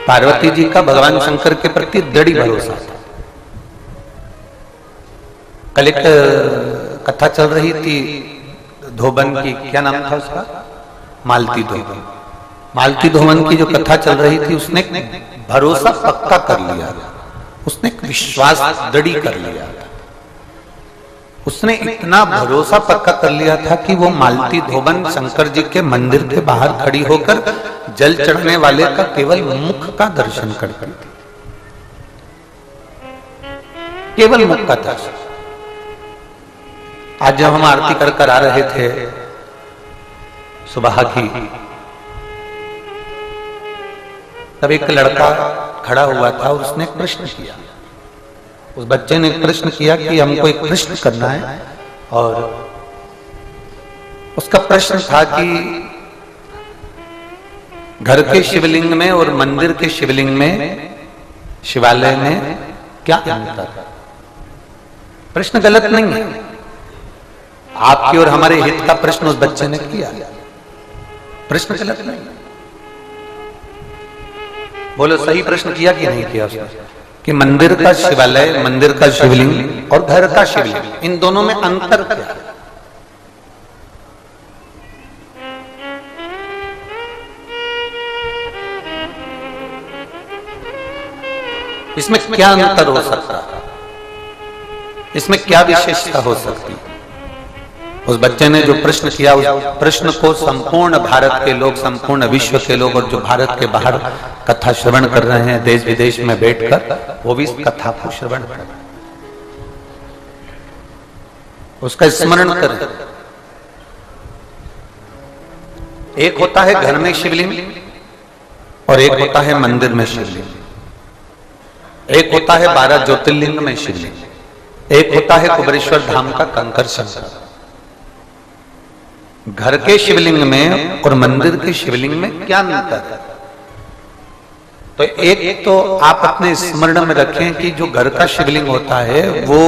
पार्वती जी का भगवान शंकर के प्रति दृढ़ भरोसा था। कल एक कथा चल रही थी धोबन की, क्या नाम था उसका, मालती धोबन। मालती धोबन की जो कथा चल रही थी, उसने भरोसा पक्का कर लिया, उसने विश्वास दृढ़ कर लिया था। उसने इतना भरोसा पक्का कर लिया था कि वो मालती धोबन शंकर जी के मंदिर के बाहर खड़ी होकर जल चढ़ने वाले का केवल मुख का दर्शन करती थी, केवल मुख का दर्शन। आज जब हम आरती कर कर आ रहे थे सुबह की, तब एक लड़का खड़ा हुआ था और उसने प्रश्न किया। उस बच्चे ने प्रश्न किया कि हमको एक प्रश्न करना है, और उसका प्रश्न था कि घर के शिवलिंग में और मंदिर के शिवलिंग में, शिवालय में क्या अंतर है। प्रश्न गलत नहीं है, आपके और हमारे हित का प्रश्न उस बच्चे ने किया, प्रश्न गलत नहीं। बोलो सही प्रश्न किया कि नहीं किया उसने, कि मंदिर का शिवालय, मंदिर का शिवलिंग और घर का शिवलिंग, इन दोनों में अंतर क्या है। इसमें क्या अंतर हो सकता है, इसमें क्या विशेषता हो सकती है। उस बच्चे ने जो प्रश्न किया, उस प्रश्न को संपूर्ण भारत के लोग, संपूर्ण विश्व के लोग, और जो भारत के बाहर कथा श्रवण कर रहे हैं देश विदेश में बैठकर, वो भी इस कथा को श्रवण कर रहे हैं, उसका स्मरण करें। एक होता है घर में शिवलिंग और एक होता है मंदिर में शिवलिंग। एक होता है 12 ज्योतिर्लिंग में शिवलिंग, एक होता है कुबेरेश्वर धाम का कंकर शंकर। घर के शिवलिंग में और मंदिर के शिवलिंग में क्या अंतर है। तो एक तो आप अपने स्मरण में रखें कि जो घर का शिवलिंग होता है वो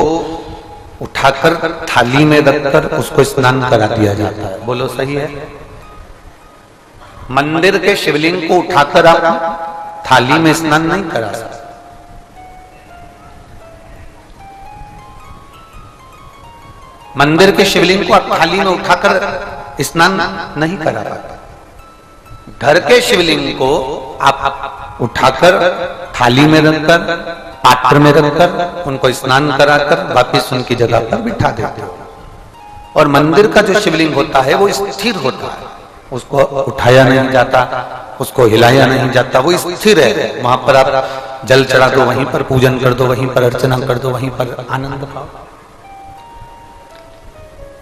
उठाकर थाली में रखकर उसको स्नान करा दिया जाता है। बोलो सही है। मंदिर के शिवलिंग को उठाकर आप थाली में स्नान नहीं करा सकते। मंदिर के शिवलिंग को आप थाली में उठाकर स्नान नहीं करा पाते। घर के शिवलिंग को आप उठाकर थाली में रखकर, पात्र में रखकर, उनको स्नान कराकर वापस उनकी जगह पर बिठा देते हो। और मंदिर का जो शिवलिंग होता है वो स्थिर होता है, उसको उठाया नहीं जाता, उसको हिलाया नहीं जाता, वो स्थिर है। वहां पर आप जल चढ़ा दो, वहीं पर पूजन कर दो, वहीं पर अर्चना कर दो, वहीं पर आनंद पाओ।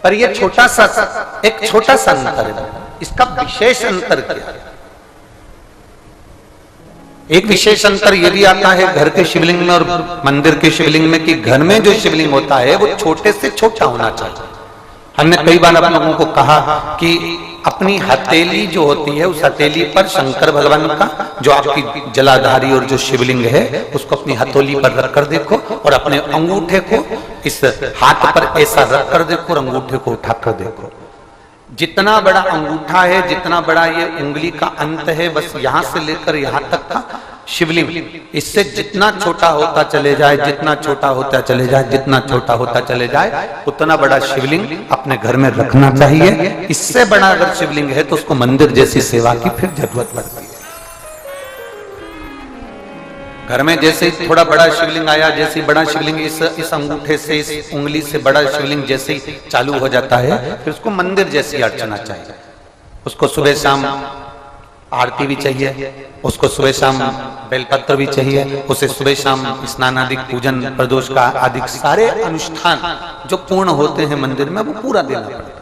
पर ये छोटा सा अंतर है। इसका विशेष अंतर क्या है। एक विशेष अंतर ये भी आता है घर के शिवलिंग में और मंदिर के शिवलिंग में, कि घर में जो शिवलिंग होता है वो छोटे से छोटा होना चाहिए। हमने कई बार आप लोगों को कहा कि अपनी हथेली जो होती है, उस हथेली पर शंकर भगवान का जो आपकी जलाधारी और जो शिवलिंग है उसको अपनी हथेली पर रखकर देखो, और अपने अंगूठे को इस हाथ पर ऐसा रखकर देखो और अंगूठे को उठाकर देखो। जितना बड़ा अंगूठा है, जितना बड़ा ये उंगली का अंत है, बस यहां से लेकर यहां तक का शिवलिंग, इससे जितना छोटा होता चले जाए, जितना छोटा होता चले जाए, जितना छोटा होता चले जाए, उतना बड़ा शिवलिंग अपने घर में रखना चाहिए। इससे बड़ा अगर शिवलिंग है तो उसको मंदिर जैसी सेवा की फिर जरूरत पड़ती है। घर में जैसे ही थोड़ा बड़ा शिवलिंग आया, जैसे बड़ा शिवलिंग इस अंगूठे से, इस उंगली से बड़ा शिवलिंग जैसे ही चालू हो जाता है, फिर उसको मंदिर जैसी अर्चना चाहिए। उसको सुबह शाम आरती भी चाहिए, उसको सुबह शाम बेलपत्र भी चाहिए, उसे सुबह शाम स्नान आदि, पूजन प्रदोष का आदि सारे अनुष्ठान जो पूर्ण होते हैं मंदिर में, वो पूरा देना पड़ता है।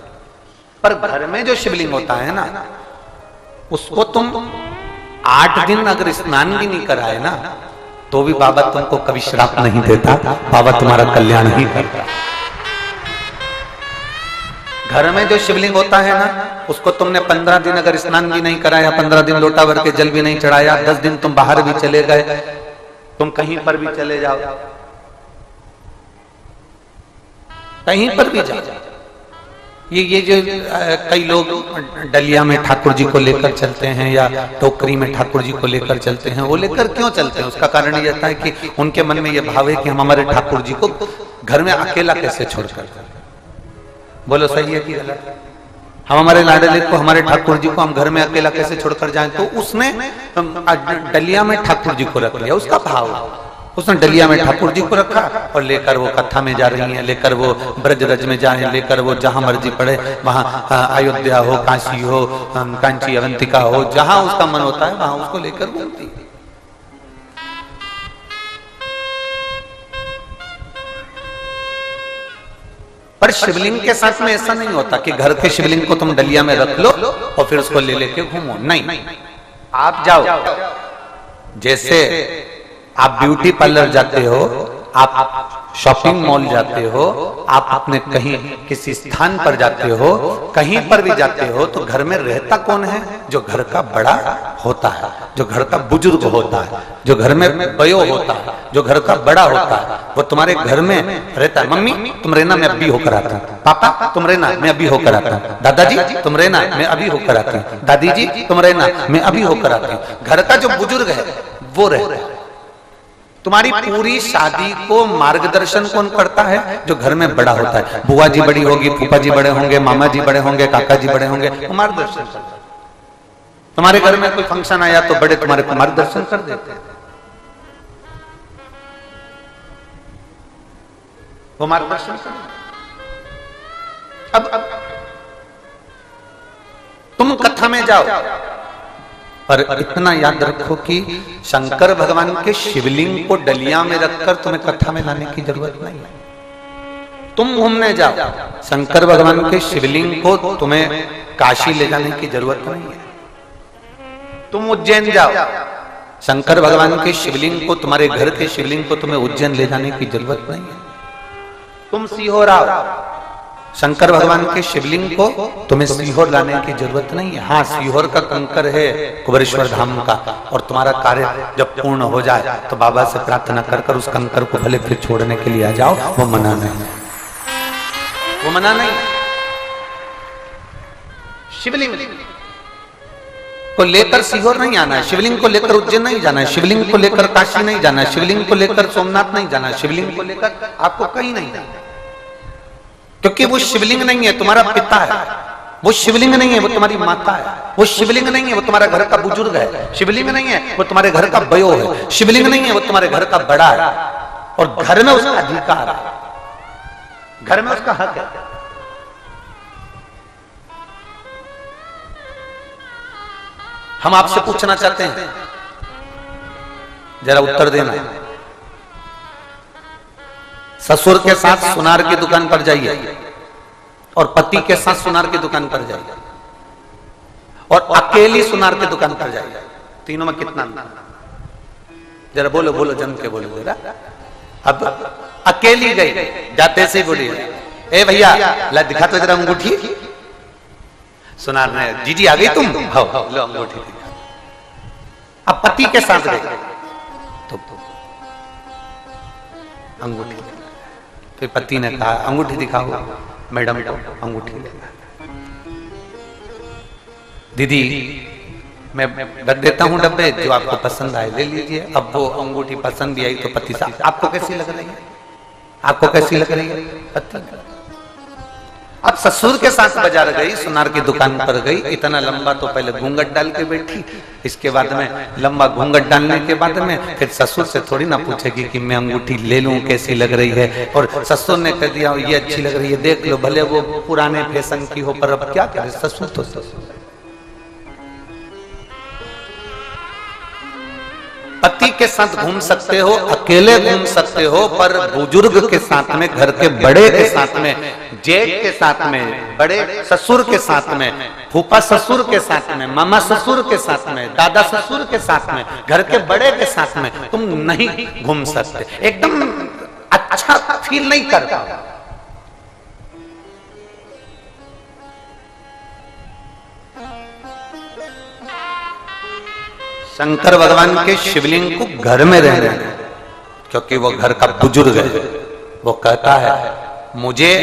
पर घर में जो शिवलिंग होता है ना, उसको तुम 8 दिन अगर स्नान भी नहीं कराए ना, तो भी बाबा तुमको कभी श्राप नहीं देता, बाबा तुम्हारा कल्याण ही करता। घर में जो शिवलिंग होता है ना, उसको तुमने 15 दिन अगर स्नान भी नहीं कराया, 15 दिन लोटा भर के जल भी नहीं चढ़ाया, 10 दिन तुम बाहर भी चले गए, तुम कहीं पर भी चले जाओ, कहीं पर भी जाओ, ये जो कई लोग डलिया में ठाकुर जी को लेकर चलते हैं या टोकरी में ठाकुर जी को लेकर चलते हैं, वो लेकर क्यों चलते हैं? उसका कारण ये था कि उनके मन में ये भाव है कि हम हमारे ठाकुर जी को घर में अकेला कैसे छोड़कर, बोलो सही है कि गलत? हम हमारे लाडले को, हमारे ठाकुर जी को हम घर में अकेला कैसे छोड़कर जाएं? तो उसने डलिया में ठाकुर जी को रख लिया, उसका भाव। उसने डलिया में ठाकुर जी को रखा और लेकर वो कथा में जा रही हैं, लेकर वो ब्रज रज में जाए, लेकर वो जहां मर्जी पड़े वहां, अयोध्या हो, काशी हो, कांची अवंतिका हो, जहां उसका मन होता है वहां उसको लेकर घूमती है। पर शिवलिंग के साथ में ऐसा नहीं होता कि घर के शिवलिंग को तुम डलिया में रख लो और फिर उसको ले लेके घूमो। नहीं, आप जाओ, जैसे आप ब्यूटी पार्लर जाते हो, आप शॉपिंग मॉल जाते हो, आप अपने कहीं किसी स्थान पर जाते हो, कहीं पर भी जाते हो, तो घर में रहता कौन है? जो घर का बड़ा होता है, जो घर का बुजुर्ग होता है, जो घर में बयो होता है, जो घर का बड़ा होता है, वो तुम्हारे घर में रहता है। मम्मी तुम रहना, मैं अभी होकर आता हूँ। पापा तुम रहना, मैं अभी होकर आता हूँ। दादाजी तुम रहना, मैं अभी होकर आती हूँ। दादी जी तुम रहना, मैं अभी होकर आती हूँ। घर का जो बुजुर्ग है वो रहता है। तुम्हारी पूरी शादी को मार्गदर्शन कौन करता है? जो घर में बड़ा होता है। बुआ जी बड़ी होगी, फूफा जी बड़े होंगे, मामा जी बड़े होंगे, काका जी बड़े होंगे, वो मार्गदर्शन करता है। तुम्हारे घर में कोई फंक्शन आया तो बड़े तुम्हारे को मार्गदर्शन कर देते हैं, वो मार्गदर्शन कर। अब तुम कथा में जाओ, पर इतना याद रखो कि शंकर भगवान के शिवलिंग को डलिया में रखकर तुम्हें कथा में लाने की जरूरत नहीं है। तुम घूमने जाओ, शंकर भगवान के शिवलिंग को तुम्हें काशी ले जाने की जरूरत नहीं है। तुम उज्जैन जाओ, शंकर भगवान के शिवलिंग को, तुम्हारे घर के शिवलिंग को तुम्हें उज्जैन ले जाने की जरूरत नहीं है। तुम सीहोर आओ, शंकर भगवान के शिवलिंग को तुम्हें सीहोर लाने की जरूरत नहीं है। हाँ, सीहोर का कंकर है कुबेरेश्वर धाम का, और तुम्हारा कार्य जब पूर्ण हो जाए तो बाबा से प्रार्थना कर कर उस कंकर को भले फिर छोड़ने के लिए आ जाओ, वो मना नहीं, वो मना नहीं। शिवलिंग को लेकर सीहोर नहीं आना है, शिवलिंग को लेकर उज्जैन नहीं जाना है, शिवलिंग को लेकर काशी नहीं जाना है, शिवलिंग को लेकर सोमनाथ नहीं जाना है, शिवलिंग को लेकर आपको कहीं नहीं जाना, क्योंकि वो शिवलिंग नहीं है, तुम्हारा पिता है। वो शिवलिंग नहीं है, वो तुम्हारी माता है। वो शिवलिंग नहीं है, वो तुम्हारा घर का बुजुर्ग है। शिवलिंग नहीं है, वो तुम्हारे घर का बयो है। शिवलिंग नहीं है, वो तुम्हारे घर का बड़ा है, और घर में उसका अधिकार है, घर में उसका हक है। हम आपसे पूछना चाहते हैं, जरा उत्तर देना। ससुर के साथ सुनार की दुकान पर जाइए और पति के साथ सुनार की दुकान पर जाइए और अकेली सुनार की दुकान पर जाइए, तीनों में कितना अंतर? जरा बोलो, बोलो, जम के बोलो जरा। अब अकेली गई, जाते से बोली, ए भैया ला दिखा तो जरा अंगूठी। सुनार ने, जीजी आ गई तुम, हाँ लो अंगूठी दिखा। अब पति के साथ गई तो अंगूठी, फिर पति ने कहा अंगूठी दिखाओ, मैडम को अंगूठी देना। दीदी मैं रख देता हूं डब्बे, जो आपको पसंद आए ले लीजिए। अब वो अंगूठी पसंद भी आई तो पति साहब, आपको कैसी लग रही है? आपको कैसी लग रही है? पति। अब ससुर के साथ बाजार गई, सुनार की दुकान पर गई, इतना लंबा तो पहले घूंघट डाल के बैठी, इसके बाद में लंबा घूंघट डालने के बाद में फिर ससुर से थोड़ी ना पूछेगी कि मैं अंगूठी ले लूं, कैसी लग रही है। और ससुर ने कह दिया ये अच्छी लग रही है, देख लो, भले वो पुराने फैशन की हो, पर अब क्या करे, ससुर तो ससुर। पति के साथ घूम सकते हो, अकेले घूम सकते हो, पर बुजुर्ग के साथ में, घर के बड़े के साथ में, जेठ के साथ में, बड़े ससुर के साथ में, फूफा ससुर के साथ में, मामा ससुर के साथ में, दादा ससुर के साथ में, घर के बड़े के साथ में तुम नहीं घूम सकते। एकदम अच्छा फील नहीं करता। शंकर भगवान के शिवलिंग को घर में रहने दें, क्योंकि वो घर का बुजुर्ग है। वो कहता है मुझे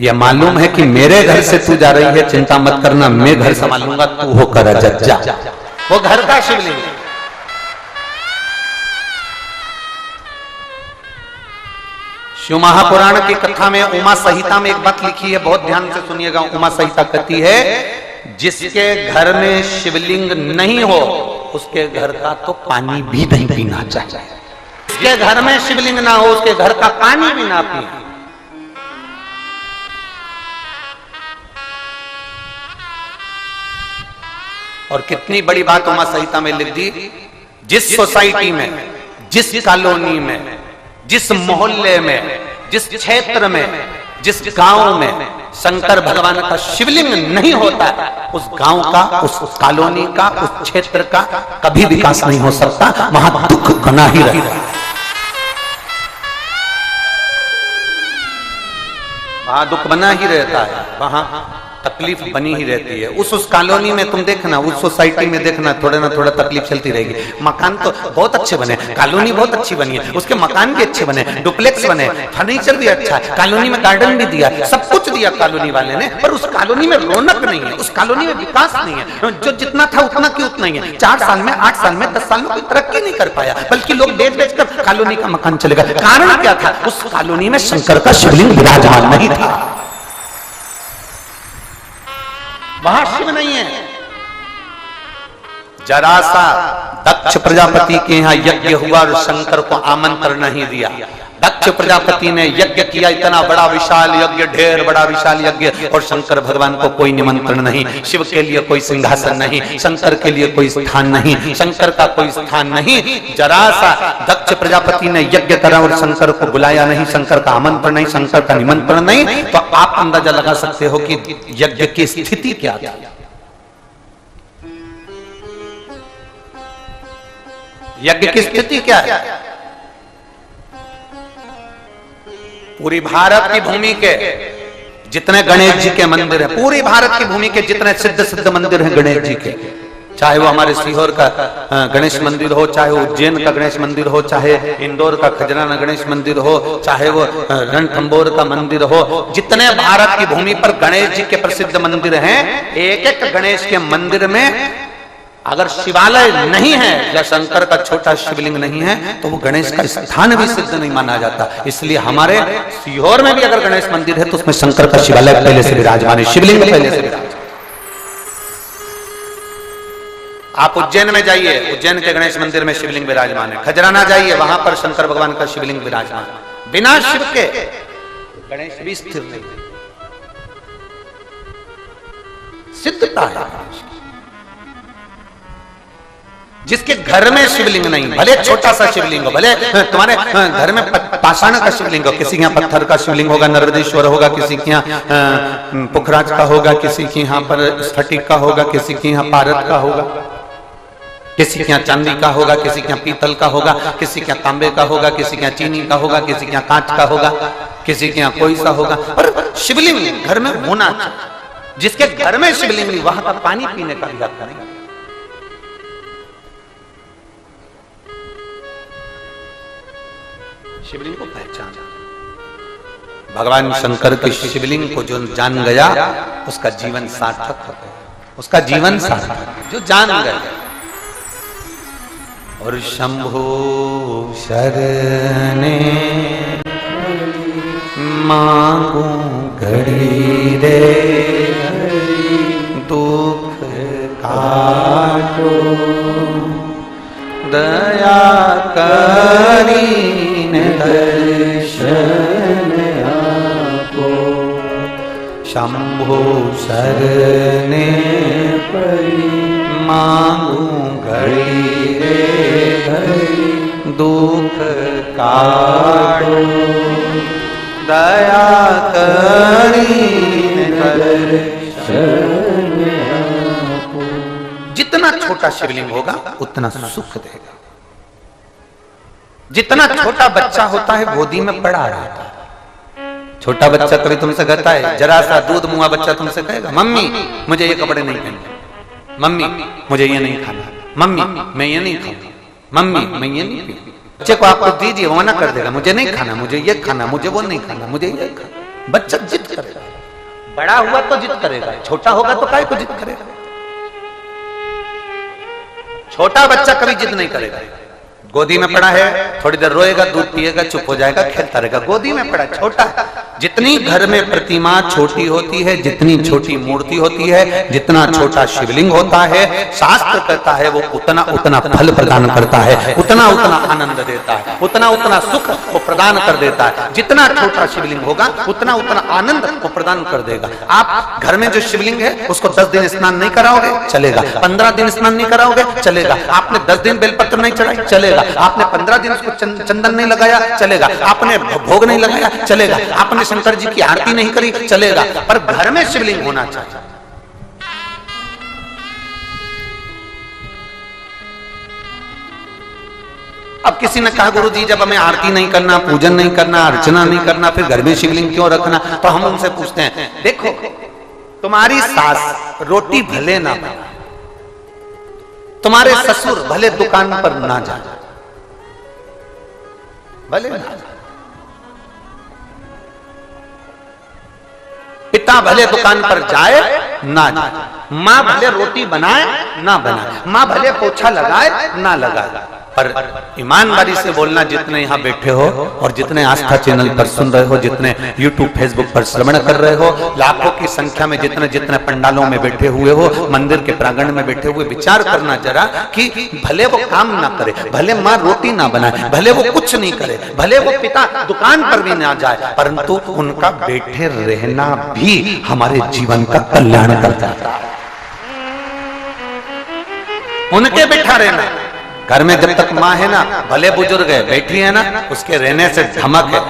यह मालूम है कि मेरे घर से तू जा रही है, चिंता मत करना, मैं घर संभालूंगा, तू होकर अजज्जा। वो घर का शिवलिंग है। शिव महापुराण की कथा में उमा संहिता में एक बात लिखी है, बहुत ध्यान से सुनिएगा। उमा संहिता कहती है जिसके घर में शिवलिंग नहीं हो उसके घर का तो पानी भी नहीं पीना चाहिए। जिसके घर में शिवलिंग ना हो उसके घर का पानी भी ना पिए। और कितनी बड़ी बात उमा संहिता में लिख दी, जिस सोसाइटी में, जिस कॉलोनी में, जिस मोहल्ले में, जिस क्षेत्र में, जिस गांव में शंकर भगवान का शिवलिंग नहीं होता, उस गांव का, उस कॉलोनी का, उस क्षेत्र का कभी विकास नहीं हो सकता, वहां दुख बना ही रहेगा, वहां दुख बना ही रहता है, वहां तकलीफ बनी ही रहती है। उस कॉलोनी में तुम देखना, उस सोसाइटी में देखना, थोड़ा ना थोड़ा तकलीफ चलती रहेगी। मकान तो बहुत अच्छे बने, कॉलोनी बहुत अच्छी बनी है, उसके मकान भी अच्छे बने, डुप्लेक्स बने, फर्नीचर भी अच्छा है, कॉलोनी में गार्डन भी दिया, सब कुछ दिया कॉलोनी वाले ने, पर उस कॉलोनी में रौनक नहीं है, उस कॉलोनी में विकास नहीं है। जो जितना था उतना की उतना ही है। 4 साल में, 8 साल में, 10 साल में कोई तरक्की नहीं कर पाया, बल्कि लोग बेच बेच कर कॉलोनी का मकान चलेगा। कारण क्या था? उस कॉलोनी में शंकर का शिवलिंग विराजमान नहीं था, वहां शिव नहीं है। जरा सा दक्ष प्रजापति के यहां यज्ञ हुआ और शंकर को आमंत्रण नहीं दिया। दक्ष प्रजापति ने यज्ञ किया, इतना बड़ा विशाल यज्ञ, ढेर बड़ा विशाल यज्ञ, और शंकर भगवान को कोई निमंत्रण नहीं, शिव के लिए कोई सिंहासन नहीं, शंकर के लिए कोई स्थान नहीं, शंकर का कोई स्थान नहीं। जरा सा दक्ष प्रजापति ने यज्ञ करा और शंकर को बुलाया नहीं, शंकर का आमंत्रण नहीं, शंकर का निमंत्रण नहीं, तो आप अंदाजा लगा सकते हो कि यज्ञ की स्थिति क्या थी। यज्ञ की स्थिति क्या है? पूरी भारत की भूमि के जितने गणेश जी के मंदिर हैं, पूरी भारत की भूमि के जितने सिद्ध सिद्ध मंदिर हैं गणेश जी के, चाहे वो हमारे सीहोर का गणेश मंदिर हो, चाहे वो उज्जैन का गणेश मंदिर हो, चाहे इंदौर का खजराना गणेश मंदिर हो, चाहे वो रणथंबोर का मंदिर हो, जितने भारत की भूमि पर गणेश जी के प्रसिद्ध मंदिर हैं, एक एक गणेश के मंदिर में अगर शिवालय नहीं है या शंकर का छोटा शिवलिंग नहीं है तो वो गणेश का स्थान भी सिद्ध नहीं माना जाता। इसलिए हमारे सीहोर में भी अगर गणेश मंदिर है तो उसमें शंकर का शिवालय पहले से विराजमान है, शिवलिंग पहले से विराजमान। आप उज्जैन में जाइए, उज्जैन के गणेश मंदिर में शिवलिंग विराजमान है। खजराना जाइए, वहां पर शंकर भगवान का शिवलिंग विराजमान है। बिना शिव के गणेश भी स्थिर नहीं, सिद्धता है। जिसके घर में शिवलिंग नहीं, भले छोटा सा शिवलिंग हो, भले तुम्हारे घर में पाषाण का शिवलिंग हो, किसी के यहाँ पत्थर का शिवलिंग होगा, नर्मदेश्वर होगा, किसी के यहाँ पुखराज का होगा, किसी के यहाँ पर स्फटिक का होगा, किसी के यहाँ पारद का होगा, किसी के यहाँ चांदी का होगा, किसी के यहाँ पीतल का होगा, किसी के यहाँ तांबे का होगा, किसी के यहाँ चीनी का होगा, किसी के यहाँ कांच का होगा, किसी के यहाँ कोई सा होगा, पर शिवलिंग घर में होना चाहिए। जिसके घर में शिवलिंग नहीं वहां का पानी पीने का भी हक नहीं। शिवलिंग को पहचान, भगवान शंकर के शिवलिंग को जो जान गया उसका जीवन सार्थक हो गया, उसका जीवन सार्थक जो जान गया। और शंभो शरणे मांगू घड़ी रे दुख काटो दया करीन दर्शन आपो शंभो शरणे पड़ी मांगू घड़ी रे घड़ी दुख काटो दया करीन दर्शन आपो। जितना छोटा शिवलिंग होगा उतना सुख देगा। जितना छोटा बच्चा होता है गोदी में पड़ा रहता है। छोटा बच्चा कभी तुमसे कहता है, जरा सा दूध मुआ बच्चा तुमसे कहेगा मम्मी मुझे ये कपड़े नहीं पहनने, मम्मी मुझे ये नहीं खाना, मम्मी मैं ये नहीं खाऊंगा, मम्मी मैं ये नहीं पीऊंगा। बच्चे को आपको दीजिए वो मना कर देगा, मुझे नहीं खाना, मुझे ये खाना, मुझे वो नहीं खाना, मुझे ये खाना। बच्चा जिद करेगा, बड़ा हुआ तो जिद करेगा, छोटा होगा तो काहे को जिद करेगा? छोटा बच्चा कभी जिद नहीं करेगा। गोदी में पड़ा है, थोड़ी देर रोएगा, दूध पिएगा, चुप हो जाएगा, खेलता रहेगा। गोदी में पड़ा छोटा। जितनी घर में प्रतिमा छोटी होती है, जितनी छोटी मूर्ति होती है, जितना छोटा शिवलिंग होता है, शास्त्र कहता है वो उतना उतना फल प्रदान करता है, उतना उतना आनंद देता है, उतना उतना सुख वो प्रदान कर देता है। जितना छोटा शिवलिंग होगा उतना उतना आनंद वो प्रदान कर देगा। आप घर में जो शिवलिंग है उसको 10 दिन स्नान नहीं कराओगे, चलेगा। 15 दिन स्नान नहीं कराओगे, चलेगा। आपने 10 दिन बेलपत्र नहीं चढ़ाई, चलेगा। आपने 15 दिन उसको चंदन नहीं लगाया, चलेगा। आपने भोग नहीं लगाया, चलेगा। आपने शंकर जी की आरती नहीं करी, चलेगा। पर घर में शिवलिंग होना चाहिए। अब किसी ने कहा गुरु जी जब हमें आरती नहीं करना, पूजन नहीं करना, अर्चना नहीं करना, फिर घर में शिवलिंग क्यों रखना? तो हम उनसे पूछते हैं, देखो तुम्हारी सास रोटी भले ना बनाए, तुम्हारे ससुर भले दुकान पर ना जाए, भले ना, पिता भले दुकान पर जाए ना जाए, माँ भले रोटी बनाए ना बनाए, माँ भले पोछा लगाए ना लगाए, पर ईमानदारी से बोलना, जितने यहाँ बैठे हो और जितने आस्था चैनल पर सुन रहे हो, जितने यूट्यूब फेसबुक पर श्रवण कर रहे हो, लाखों की संख्या में जितने जितने पंडालों में बैठे हुए हो, मंदिर के प्रांगण में बैठे हुए, विचार करना जरा कि भले वो काम ना करे, भले माँ रोटी ना बनाए, भले वो कुछ नहीं करे, भले वो पिता दुकान पर भी ना जाए, परंतु उनका बैठे रहना भी हमारे जीवन का कल्याण करता है। उनके बैठा रहना, घर में जब तक माँ है ना, भले बुजुर्ग है, बैठी है ना, उसके रहने से धमक है।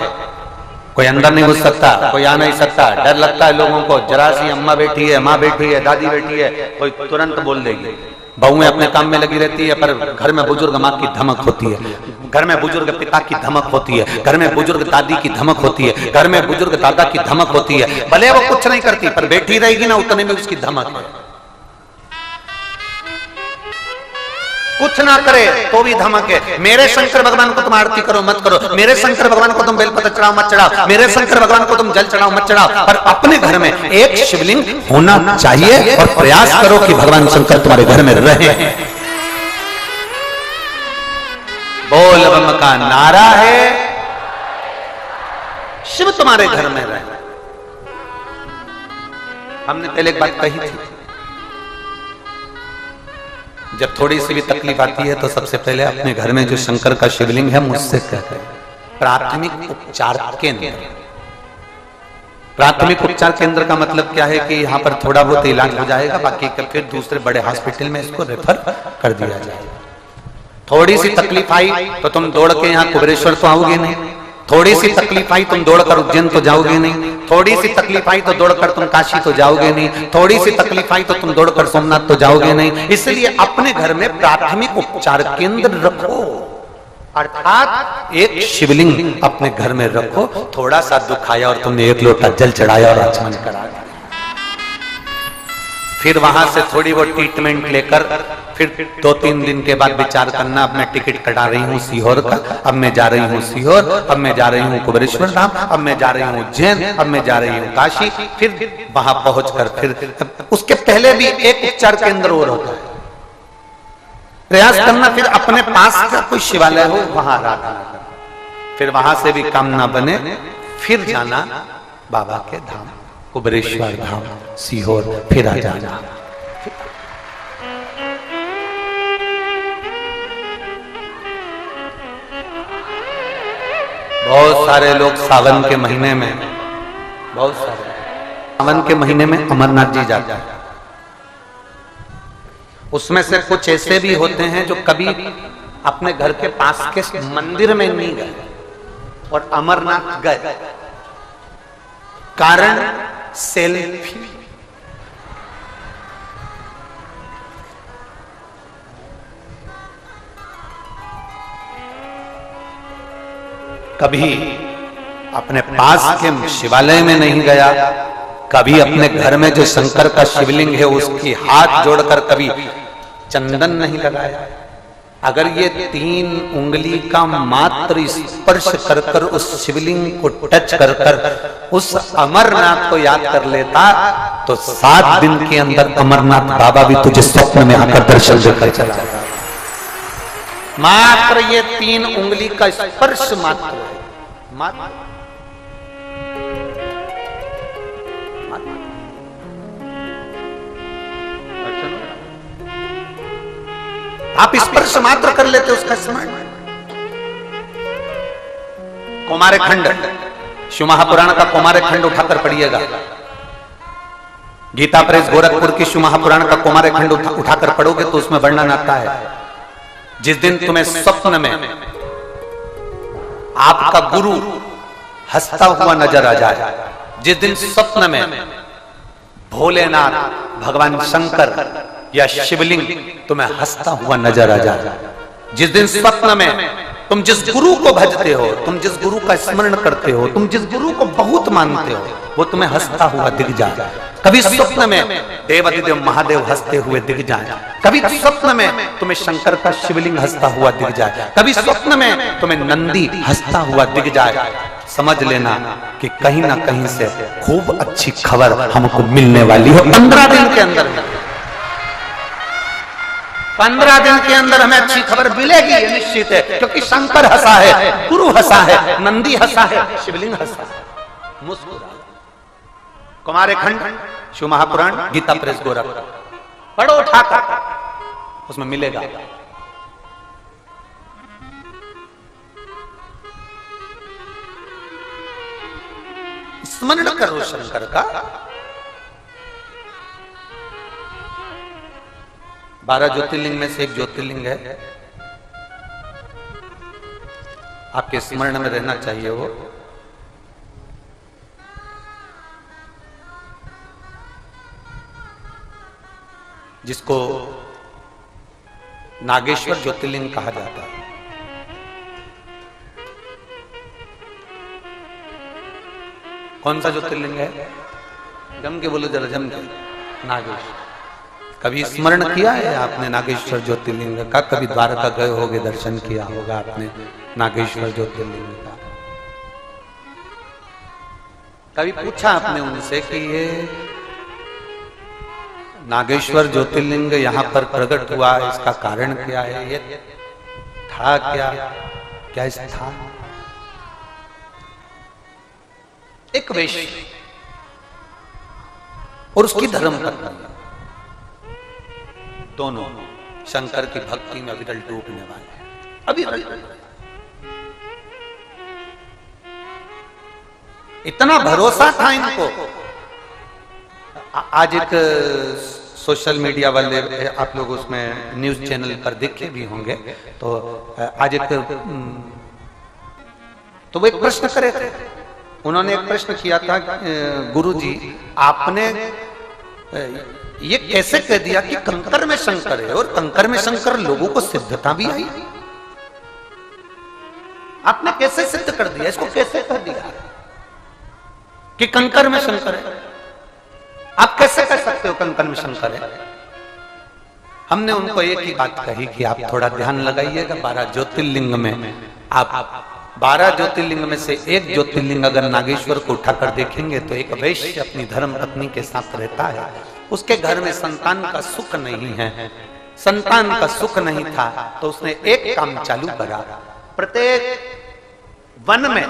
कोई अंदर नहीं घुस सकता, कोई आ नहीं सकता, डर लगता है लोगों को। जरा सी अम्मा बैठी है, माँ बैठी है, दादी बैठी है, कोई तुरंत बोल देगी। बहुएं अपने काम में लगी रहती है, पर घर में बुजुर्ग माँ की धमक होती है, घर में बुजुर्ग पिता की धमक होती है, घर में बुजुर्ग दादी की धमक होती है, घर में बुजुर्ग दादा की धमक होती है। भले वो कुछ नहीं करती, पर बैठी रहेगी ना, उतने में उसकी धमक है। कुछ ना करे तो भी धमक है। मेरे शंकर भगवान को तुम आरती करो मत करो, मेरे शंकर भगवान को तुम बेलपत्र चढ़ाओ मत चढ़ाओ, मेरे शंकर भगवान को तुम जल चढ़ाओ मत चढ़ाओ, पर अपने घर में एक शिवलिंग होना चाहिए और प्रयास करो कि भगवान शंकर तुम्हारे घर में रहे। बोल बम का नारा है, शिव तुम्हारे घर में रहे। हमने पहले एक बात कही थी, जब थोड़ी सी भी तकलीफ आती है तो सबसे पहले अपने घर में जो शंकर का शिवलिंग है मुझसे कहते हैं। प्राथमिक उपचार केंद्र, प्राथमिक उपचार केंद्र का मतलब क्या है कि यहाँ पर थोड़ा बहुत इलाज हो जाएगा, बाकी का फिर दूसरे बड़े हॉस्पिटल में इसको रेफर कर दिया जाएगा। थोड़ी सी तकलीफ आई तो तुम दौड़ के यहाँ कुबेरेश्वर तो आओगे नहीं, थोड़ी सी तकलीफ आई तुम दौड़कर उज्जैन तो जाओगे नहीं, थोड़ी सी तकलीफ आई तो दौड़कर तुम काशी तो जाओगे नहीं, थोड़ी सी तकलीफ आई तो तुम दौड़कर सोमनाथ तो जाओगे नहीं। इसलिए अपने घर में प्राथमिक उपचार केंद्र रखो, अर्थात एक शिवलिंग अपने घर में रखो। थोड़ा सा दुख आया और तुमने एक लोटा जल चढ़ाया और आचमन करा दिया, फिर वहां से थोड़ी वो ट्रीटमेंट लेकर फिर 2-3 दिन के बाद विचार करना, अब मैं टिकट कटा रही हूँ सीहोर का, अब मैं जा रही हूँ सीहोर, अब मैं जा रही हूँ कुबेरेश्वर धाम, अब मैं जा रही हूँ उज्जैन, अब मैं जा रही हूँ काशी। फिर वहां पहुंचकर फिर उसके पहले भी एक उपचार केंद्र और होता है, प्रयास करना फिर अपने पास का कोई शिवालय हो वहां आराधना करना। फिर वहां से भी काम ना बने फिर जाना बाबा के धाम, कुबेरेश्वर धाम, सीहोर, फिर आ जाना। बहुत सारे लोग सावन के महीने में, बहुत सारे सावन के महीने में अमरनाथ जी जाते हैं। उसमें से कुछ ऐसे भी होते हैं जो कभी अपने घर के पास के मंदिर में नहीं गए और अमरनाथ गए, कारण सेल्फी। कभी अपने पास के शिवालय में नहीं गया, कभी अपने घर में जो शंकर का शिवलिंग है उसकी हाथ जोड़कर कभी चंदन नहीं लगाया, अगर ये 3 उंगली का मात्र स्पर्श कर कर उस शिवलिंग को टच कर कर उस अमरनाथ को याद कर लेता तो 7 दिन के अंदर अमरनाथ बाबा भी तुझे स्वप्न में आकर दर्शन देकर चला जाता। मात्र ये 3 उंगली का स्पर्श मात्र आप स्पर्श मात्र कर लेते उसका स्मरण। कौमारे खंड, शिव महापुराण का कौमारे खंड उठाकर पढ़िएगा। गीता प्रेस गोरखपुर की शिव महापुराण का कौमारे खंड उठाकर पढ़ोगे तो उसमें वर्णन आता है, जिस दिन तुम्हें स्वप्न में आपका गुरु हंसता हुआ नजर आ जाए, जिस दिन स्वप्न में भोलेनाथ, भगवान शंकर या शिवलिंग तुम्हें हंसता हुआ नजर आ जाए, जिस दिन स्वप्न में तुम जिस गुरु को भजते हो, तुम जिस गुरु का स्मरण करते हो, तुम जिस गुरु को बहुत मानते हो, वो तुम्हें हंसता हुआ दिख जाए। कभी स्वप्न में देवाधिदेव महादेव हंसते हुए दिख जाए, कभी स्वप्न में तुम्हें शंकर का शिवलिंग हंसता हुआ दिख जाए, कभी स्वप्न में तुम्हें नंदी हंसता हुआ दिख जाए, समझ लेना कि कहीं ना कहीं से खूब अच्छी खबर हमको मिलने वाली है। 15 दिन के अंदर 15 दिन के अंदर हमें अच्छी खबर मिलेगी, ये निश्चित है, क्योंकि शंकर हंसा है, गुरु हंसा है, नंदी हंसा है, शिवलिंग हंसा है, मुस्कुरा। कुमारे खंड, शिव महापुराण, गीता प्रेस गोरखपुर पढ़ो उठाकर, उसमें मिलेगा। स्मरण करो शंकर का। 12 ज्योतिर्लिंग में से एक ज्योतिर्लिंग है, आपके स्मरण में रहना चाहिए वो। जिसको नागेश्वर ज्योतिर्लिंग कहा जाता है। कौन सा ज्योतिर्लिंग है? जम के बोलो जरा, जम के। नागेश्वर। कभी स्मरण किया है आपने नागेश्वर ज्योतिर्लिंग का? कभी द्वारका गए होगे, दर्शन किया होगा आपने नागेश्वर ज्योतिर्लिंग का? कभी पूछा आपने उनसे कि ये नागेश्वर ज्योतिर्लिंग यहाँ पर प्रकट हुआ, इसका कारण क्या है? ये था क्या? क्या था? एक वैश्य और उसकी धर्मपत्नी, दोनों शंकर की भक्ति में अविरल डूबने वाले। अविरल इतना भरोसा था इनको। आज एक सोशल मीडिया वाले, आप लोग उसमें न्यूज चैनल पर देखे भी होंगे, तो आज एक तो वो एक प्रश्न करे थे। उन्होंने एक प्रश्न किया था, गुरुजी आपने ये कैसे कह दिया कि कंकर में शंकर है, और कंकर में शंकर लोगों को सिद्धता भी आई? आपने कैसे सिद्ध कर दिया, इसको कैसे कह दिया कि कंकर में शंकर है? आप कैसे कह सकते हो कंकर में शंकर है? हमने उनको एक ही बात कही कि आप थोड़ा ध्यान लगाइएगा। 12 ज्योतिर्लिंग में आप 12 ज्योतिर्लिंग में से एक ज्योतिर्लिंग अगर नागेश्वर को उठाकर देखेंगे तो एक वैश्य अपनी धर्म पत्नी के साथ रहता है, उसके घर में संतान का सुख नहीं है, संतान का सुख नहीं था, तो उसने एक काम चालू करा। प्रत्येक वन में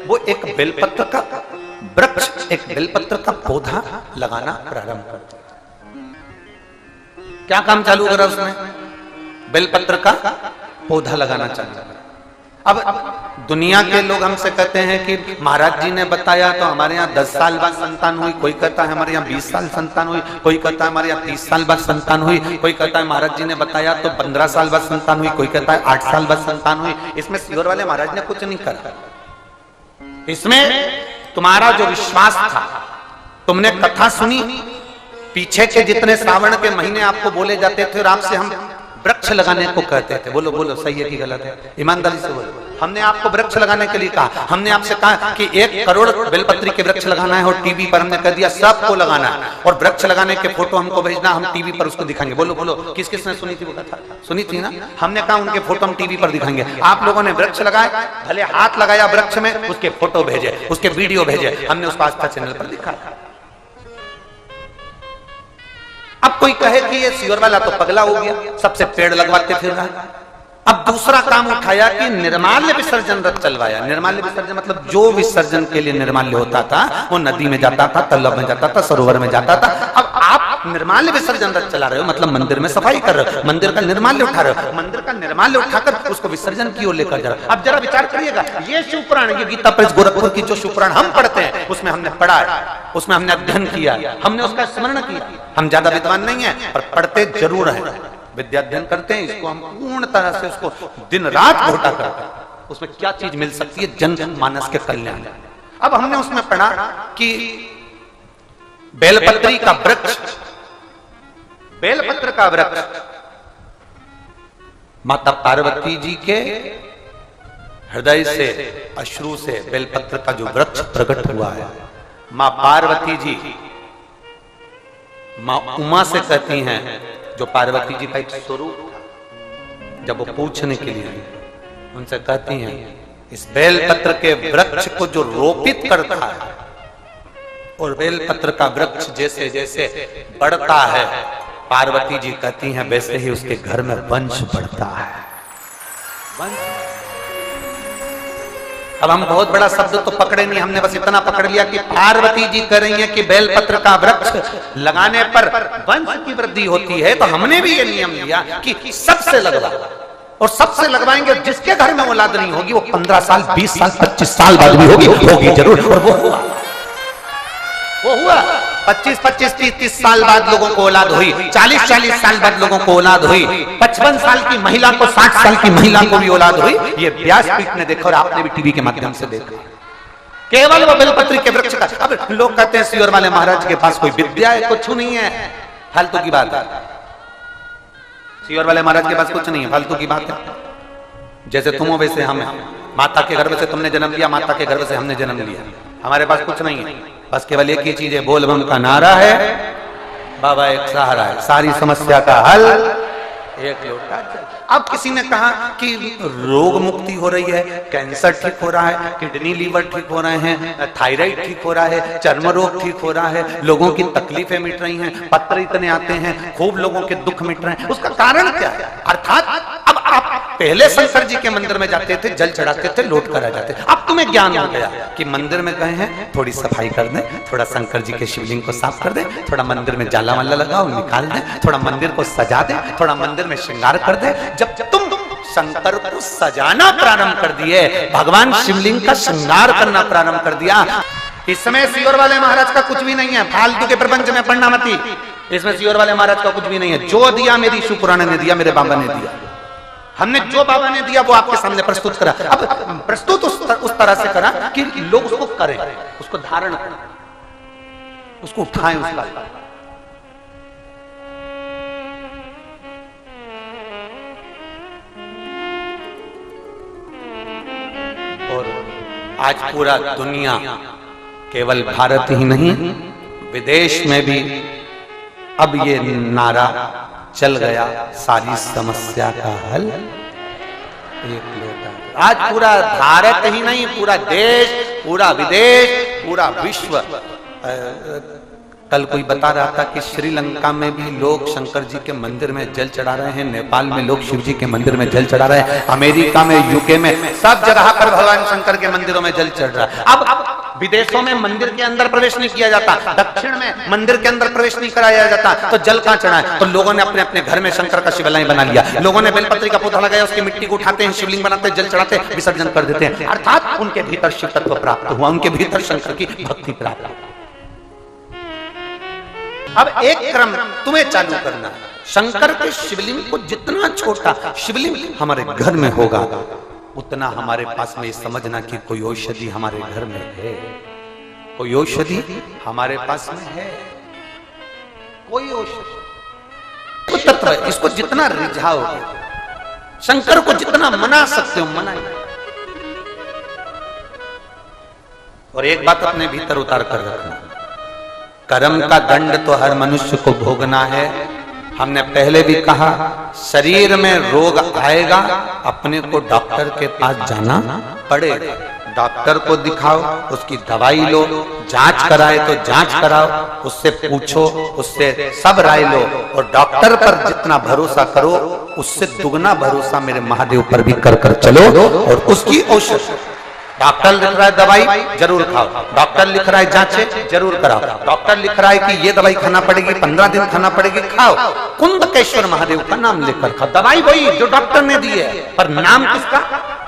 वो एक बेलपत्र का वृक्ष, एक बेलपत्र का पौधा लगाना प्रारंभ कर दिया। क्या काम चालू करा उसने? बेलपत्र का पौधा लगाना चालू करा। अब दुनिया के लोग हमसे कहते हैं कि महाराज जी ने बताया तो हमारे यहाँ 10 साल बाद संतान हुई, कोई कहता है हमारे यहाँ 20 साल संतान हुई, कोई कहता है हमारे यहाँ 30 साल बाद संतान हुई, कोई कहता है महाराज जी ने बताया तो 15 साल बाद संतान हुई, कोई कहता है 8 साल बाद संतान हुई। इसमें सीहोर वाले महाराज ने कुछ नहीं करा। इसमें तुम्हारा जो विश्वास था, तुमने कथा सुनी, पीछे के जितने श्रावण के महीने आपको बोले जाते थे और आपसे हम वृक्ष लगाने को कहते थे। बोलो बोलो, सही है कि गलत है? ईमानदारी से बोलो। हमने आपको वृक्ष लगाने के लिए कहा, हमने आपसे कहा कि 1 करोड़ बेलपत्री के वृक्ष लगाना है, और टीवी पर हमने कह दिया सबको लगाना है, और वृक्ष लगाने के फोटो हमको भेजना, हम टीवी पर उसको दिखाएंगे। बोलो बोलो, किस किसने सुनी थी वो कथा? सुनी थी ना? हमने कहा उनके फोटो हम टीवी पर दिखाएंगे। आप लोगों ने वृक्ष लगाए, भले हाथ लगाया वृक्ष में, उसके फोटो भेजे, उसके वीडियो भेजे, हमने उसको आस्था चैनल पर दिखाया। अब कोई कहे कि ये सियोर वाला तो पगला हो गया, सबसे पेड़ लगवाते फिर रहा है। अब दूसरा काम उठाया कि निर्माल्य विसर्जन रथ चलवाया। निर्माल्य विसर्जन मतलब जो विसर्जन के लिए निर्माल्य होता था वो नदी में जाता था, तालाब में जाता था, सरोवर में जाता था। अब आप निर्माल्य विसर्जन रथ चला रहे हो, मतलब मंदिर में सफाई कर रहे हो, मंदिर का निर्माल्य उठा रहे हो, मंदिर का निर्माल्य उठाकर उसको विसर्जन की ओर लेकर जा रहे हो। अब जरा विचार करिएगा, ये शिवपुराण, ये गीता प्रेस गोरखपुर की जो शिवपुराण हम पढ़ते हैं, उसमें हमने पढ़ा, उसमें हमने अध्ययन किया, हमने उसका स्मरण किया। हम ज्यादा विद्वान नहीं है, पर पढ़ते जरूर है, विद्या अध्ययन करते हैं। इसको हम पूर्ण तरह से उसको दिन रात घोटा करते हैं, उसमें क्या चीज मिल सकती है जन मानस के कल्याण। अब हमने उसमें पढ़ा कि बेलपत्री का वृक्ष, बेलपत्र का वृक्ष माता पार्वती जी के हृदय से, अश्रु से बेलपत्र का जो वृक्ष प्रकट हुआ है, मां पार्वती जी मां उमा से कहती हैं, जो पार्वती जी का एक स्वरूप था, जब वो पूछने के लिए उनसे कहती हैं, इस बेलपत्र के वृक्ष को जो रोपित करता है, और बेलपत्र का वृक्ष जैसे जैसे बढ़ता है, पार्वती जी कहती हैं वैसे ही उसके घर में वंश बढ़ता है। अब हम बहुत बड़ा शब्द तो पकड़े नहीं, हमने बस इतना पकड़ लिया कि पार्वती जी कह रही हैं कि बेलपत्र का वृक्ष लगाने पर वंश की वृद्धि होती है, तो हमने भी ये नियम लिया कि सबसे लगवा, और सबसे लगवाएंगे। जिसके घर में औलाद नहीं होगी वो 15 साल 20 साल 25 साल बाद भी होगी जरूर। और वो हुआ 25-25 30-30 साल बाद लोगों को औलाद हुई, 40-40 साल बाद लोगों को औलाद हुई, 55 साल की महिला को 60 साल की महिला को भी औलाद हुई। ये व्यासपीठ ने देखा और आपने भी टीवी के माध्यम से देखा, केवल वो बेलपत्री के वृक्ष का। अब लोग कहते हैं सियोर वाले महाराज के पास कोई विद्या है, कुछ नहीं है, फालतू की बात है। सियोर वाले महाराज के पास कुछ नहीं है, फालतू की बात है। जैसे तुम हो वैसे हम, माता के गर्भ से तुमने जन्म लिया, माता के गर्भ से हमने जन्म लिया, हमारे पास कुछ नहीं है, बस केवल एक ही चीज है, बोल बम का नारा है, बाबा एक सहारा है, सारी समस्या का हल एक लोटा जल। अब किसी ने कहा कि रोग मुक्ति हो रही है, कैंसर ठीक हो रहा है, किडनी लीवर ठीक हो रहे हैं, थायराइड ठीक हो रहा है, चर्म रोग ठीक हो रहा है, लोगों की तकलीफें मिट रही हैं, पत्र इतने आते हैं, खूब लोगों के दुख मिट रहे हैं, उसका कारण क्या है? अर्थात अब आप पहले शंकर जी के मंदिर में जाते थे, जल चढ़ाते थे, लौट कर आ जाते थे। अब तुम्हें ज्ञान हो गया कि मंदिर में गए हैं, थोड़ी सफाई कर दें, थोड़ा शंकर जी के शिवलिंग को साफ कर दें, थोड़ा मंदिर में जाला वाला लगाओ निकाल दें, थोड़ा मंदिर को सजा दें, थोड़ा मंदिर में श्रृंगार कर दें। जब तुम शंकर को सजाना प्रारंभ कर दिए, भगवान शिवलिंग का श्रृंगार करना प्रारंभ कर दिया, इस समय सियोर वाले महाराज का कुछ भी नहीं है, फालतू के प्रपंच में पढ़ना मती। इसमें सियोर वाले महाराज का कुछ भी नहीं है। जो दिया मेरी शिवपुराण ने दिया, मेरे बाबा ने दिया, हमने जो बाबा ने दिया वो आपके सामने प्रस्तुत करा। अब प्रस्तुत उस तरह से करा कि लोग उसको करें, उसको धारण करें, उसको उठाएं उसका। और आज पूरा दुनिया, केवल भारत ही नहीं विदेश में भी अब ये नारा चल गया, सारी समस्या का हल एक लोटा। आज पूरा भारत ही नहीं, पूरा देश, पूरा विदेश, पूरा विश्व। कल कोई बता रहा था कि श्रीलंका में भी लोग शंकर जी के मंदिर में जल चढ़ा रहे हैं, नेपाल में लोग शिव जी के मंदिर में जल चढ़ा रहे हैं, अमेरिका में, यूके में, सब जगह पर भगवान शंकर के मंदिरों में जल चढ़ रहा है। अब विदेशों में मंदिर के अंदर प्रवेश नहीं किया जाता, दक्षिण में मंदिर के अंदर प्रवेश नहीं कराया जाता, तो जल कहां चढ़ा है? तो लोगों ने अपने अपने घर में शंकर का शिवालय बना लिया, लोगों ने बेलपत्री का पौधा लगाया, उसकी मिट्टी को उठाते हैं, शिवलिंग बनाते हैं, जल चढ़ाते हैं, विसर्जन कर देते हैं। अर्थात उनके भीतर शिव तत्व प्राप्त हुआ, उनके भीतर शंकर की भक्ति प्राप्त हुई। अब एक क्रम तुम्हें चालू करना है, शंकर के शिवलिंग को जितना छोटा शिवलिंग हमारे घर में होगा, उतना हमारे पास में समझना कि कोई औषधि हमारे घर में है, कोई औषधि हमारे पास में है, कोई औषधि। तत्व है, इसको जितना रिझाओगे, शंकर को जितना मना सकते हो मनाइए। और एक बात अपने भीतर उतार कर रखना, कर्म का दंड तो हर मनुष्य को भोगना है। हमने पहले भी कहा, शरीर में रोग आएगा, अपने को डॉक्टर के पास जाना पड़ेगा। डॉक्टर को दिखाओ, उसकी दवाई लो, जांच कराए तो जांच कराओ, उससे पूछो, उससे सब राय लो, और डॉक्टर पर जितना भरोसा करो उससे दुगना भरोसा मेरे महादेव पर भी कर कर चलो। और उसकी औषध, डॉक्टर लिख रहा है दवाई जरूर खाओ, डॉक्टर लिख रहा है जांचे जरूर कराओ, डॉक्टर लिख रहा है कि ये दवाई खाना पड़ेगी, 15 दिन खाना पड़ेगी, खाओ। कुंदकेश्वर महादेव का नाम लेकर खाओ। दवाई वही जो डॉक्टर ने दी है, पर नाम किसका?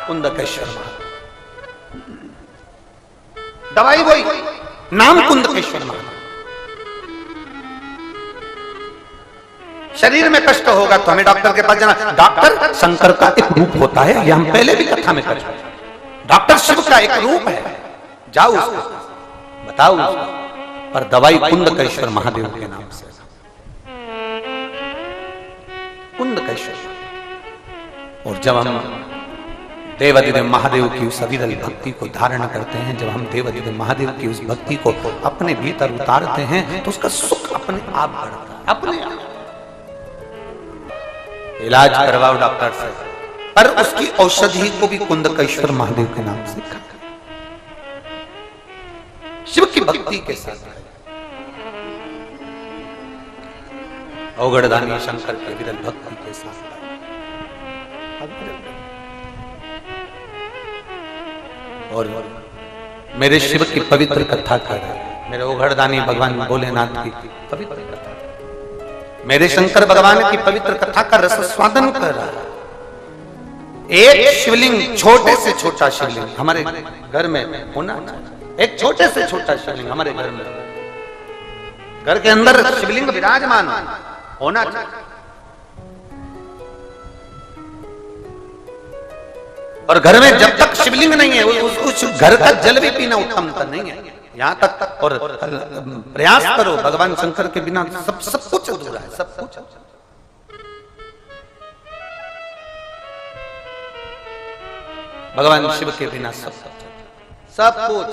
कुंदकेश्वर महादेव। दवाई वही, नाम कुंदकेश्वर महादेव। शरीर में कष्ट होगा तो हमें डॉक्टर के पास जाना। डॉक्टर शंकर का एक रूप होता है, यह हम पहले भी कथा में कर चुके। डॉक्टर शिव का एक रूप है, जाओ उसको बताओ उसको, पर दवाई कुंदकेश्वर महादेव के नाम से। कुंदकेश्वर। और जब हम देवादिदेव महादेव की उस अविरल भक्ति को धारण करते हैं, जब हम देवादिदेव महादेव की उस भक्ति को अपने भीतर उतारते हैं, तो उसका सुख अपने आप बढ़ता है, अपने आप। इलाज करवाओ डॉक्टर से, पर उसकी औषधि को भी कुंदकेश्वर महादेव के नाम से खाओ। शिव की भक्ति के साथ औगड़दानी शंकर के विरल भक्ति के साथ और मेरे शिव की पवित्र कथा कर, मेरे औगड़दानी भगवान भोलेनाथ की पवित्र कथा, मेरे शंकर भगवान की पवित्र कथा का रस स्वादन कर रहा है। एक शिवलिंग, छोटे से छोटा शिवलिंग हमारे घर में होना चाहिए। एक छोटे से छोटा शिवलिंग हमारे घर में, घर के अंदर शिवलिंग विराजमान होना चाहिए। और घर में जब तक शिवलिंग नहीं है, उस घर का जल भी पीना उत्तम नहीं है। यहां तक और प्रयास करो, भगवान शंकर के बिना सब कुछ अधूरा है, सब कुछ। भगवान शिव के बिना सब कुछ।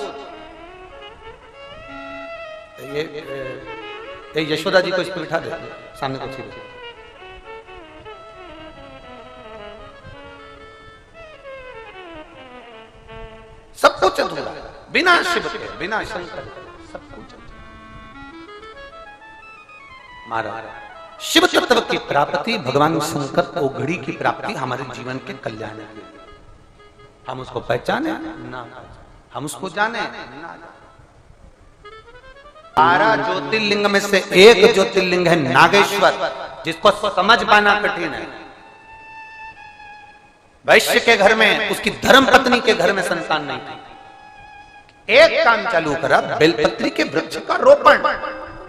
ये यशोदा जी को इस पर बिठा दे, सामने को सीधे। सब कुछ अधूरा, बिना शिव के, बिना शंकर के सब कुछ। महाराज शिव तत्व की प्राप्ति, भगवान शंकर ओघड़ी की प्राप्ति हमारे जीवन के कल्याण है। हम उसको पहचाने ना, हम उसको जाने ना। 12 ज्योतिर्लिंग में से एक ज्योतिर्लिंग है नागेश्वर, जिसको समझ पाना कठिन है। वैश्य के घर में, उसकी धर्म पत्नी के घर में संतान नहीं थी। एक काम चालू करा, बेलपत्री के वृक्ष का रोपण,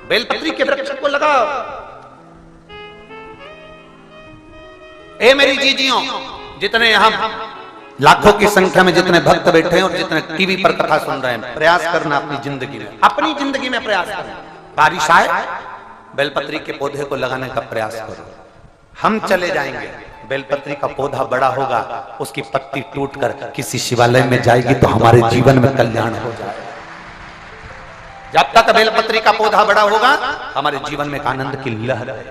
बेलपत्री के वृक्ष को लगाओ। ए मेरी जीजियों, जितने यहां लाखों की संख्या में जितने भक्त बैठे हैं और जितने टीवी पर कथा सुन रहे हैं, प्रयास करना अपनी जिंदगी में प्रयास करना। बारिश आए, बेलपत्री के पौधे को लगाने का प्रयास करो। हम चले जाएंगे, बेलपत्री का पौधा बड़ा होगा, उसकी पत्ती टूटकर किसी शिवालय में जाएगी तो हमारे जीवन में कल्याण हो जाएगा। जब तक बेलपत्री का पौधा बड़ा होगा, हमारे जीवन में आनंद की लहर है,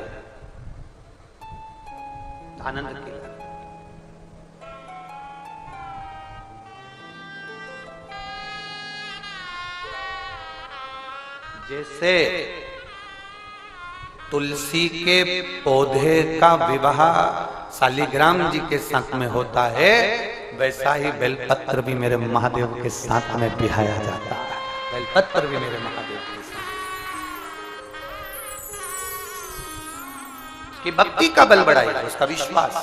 आनंद की। जैसे तुलसी के पौधे का विवाह शालिग्राम जी के साथ में होता है, वैसा ही बेलपत्र भी मेरे महादेव के साथ में बिहाया जाता है। बेलपत्र भी मेरे महादेव के साथ, उसकी भक्ति का बल बढ़ाएगा, उसका विश्वास।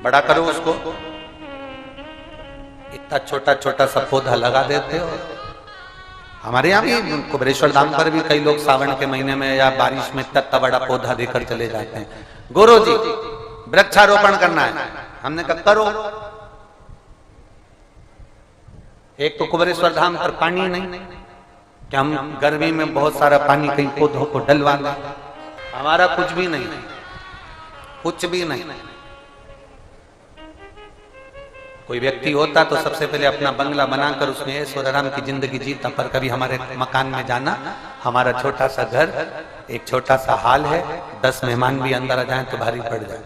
बड़ा करो उसको। इतना छोटा छोटा सा पौधा लगा देते हो। हमारे यहाँ भी कुबेरेश्वर धाम पर भी कई लोग सावन के महीने में या बारिश में इतना बड़ा पौधा देकर चले जाते हैं। गुरु जी वृक्षारोपण करना है, हमने कहा करो। एक तो कुबेरेश्वर धाम पर पानी नहीं, कि हम गर्मी में बहुत सारा पानी कहीं पौधों को डलवा दें। हमारा कुछ भी नहीं, कुछ भी नहीं। कोई व्यक्ति होता तो सबसे पहले अपना बंगला बनाकर उसमें ऐश और आराम की जिंदगी जीता, पर कभी हमारे मकान में जाना, हमारा छोटा सा घर, एक छोटा सा हाल है, 10 मेहमान भी अंदर आ जाएं तो भारी पड़ जाए,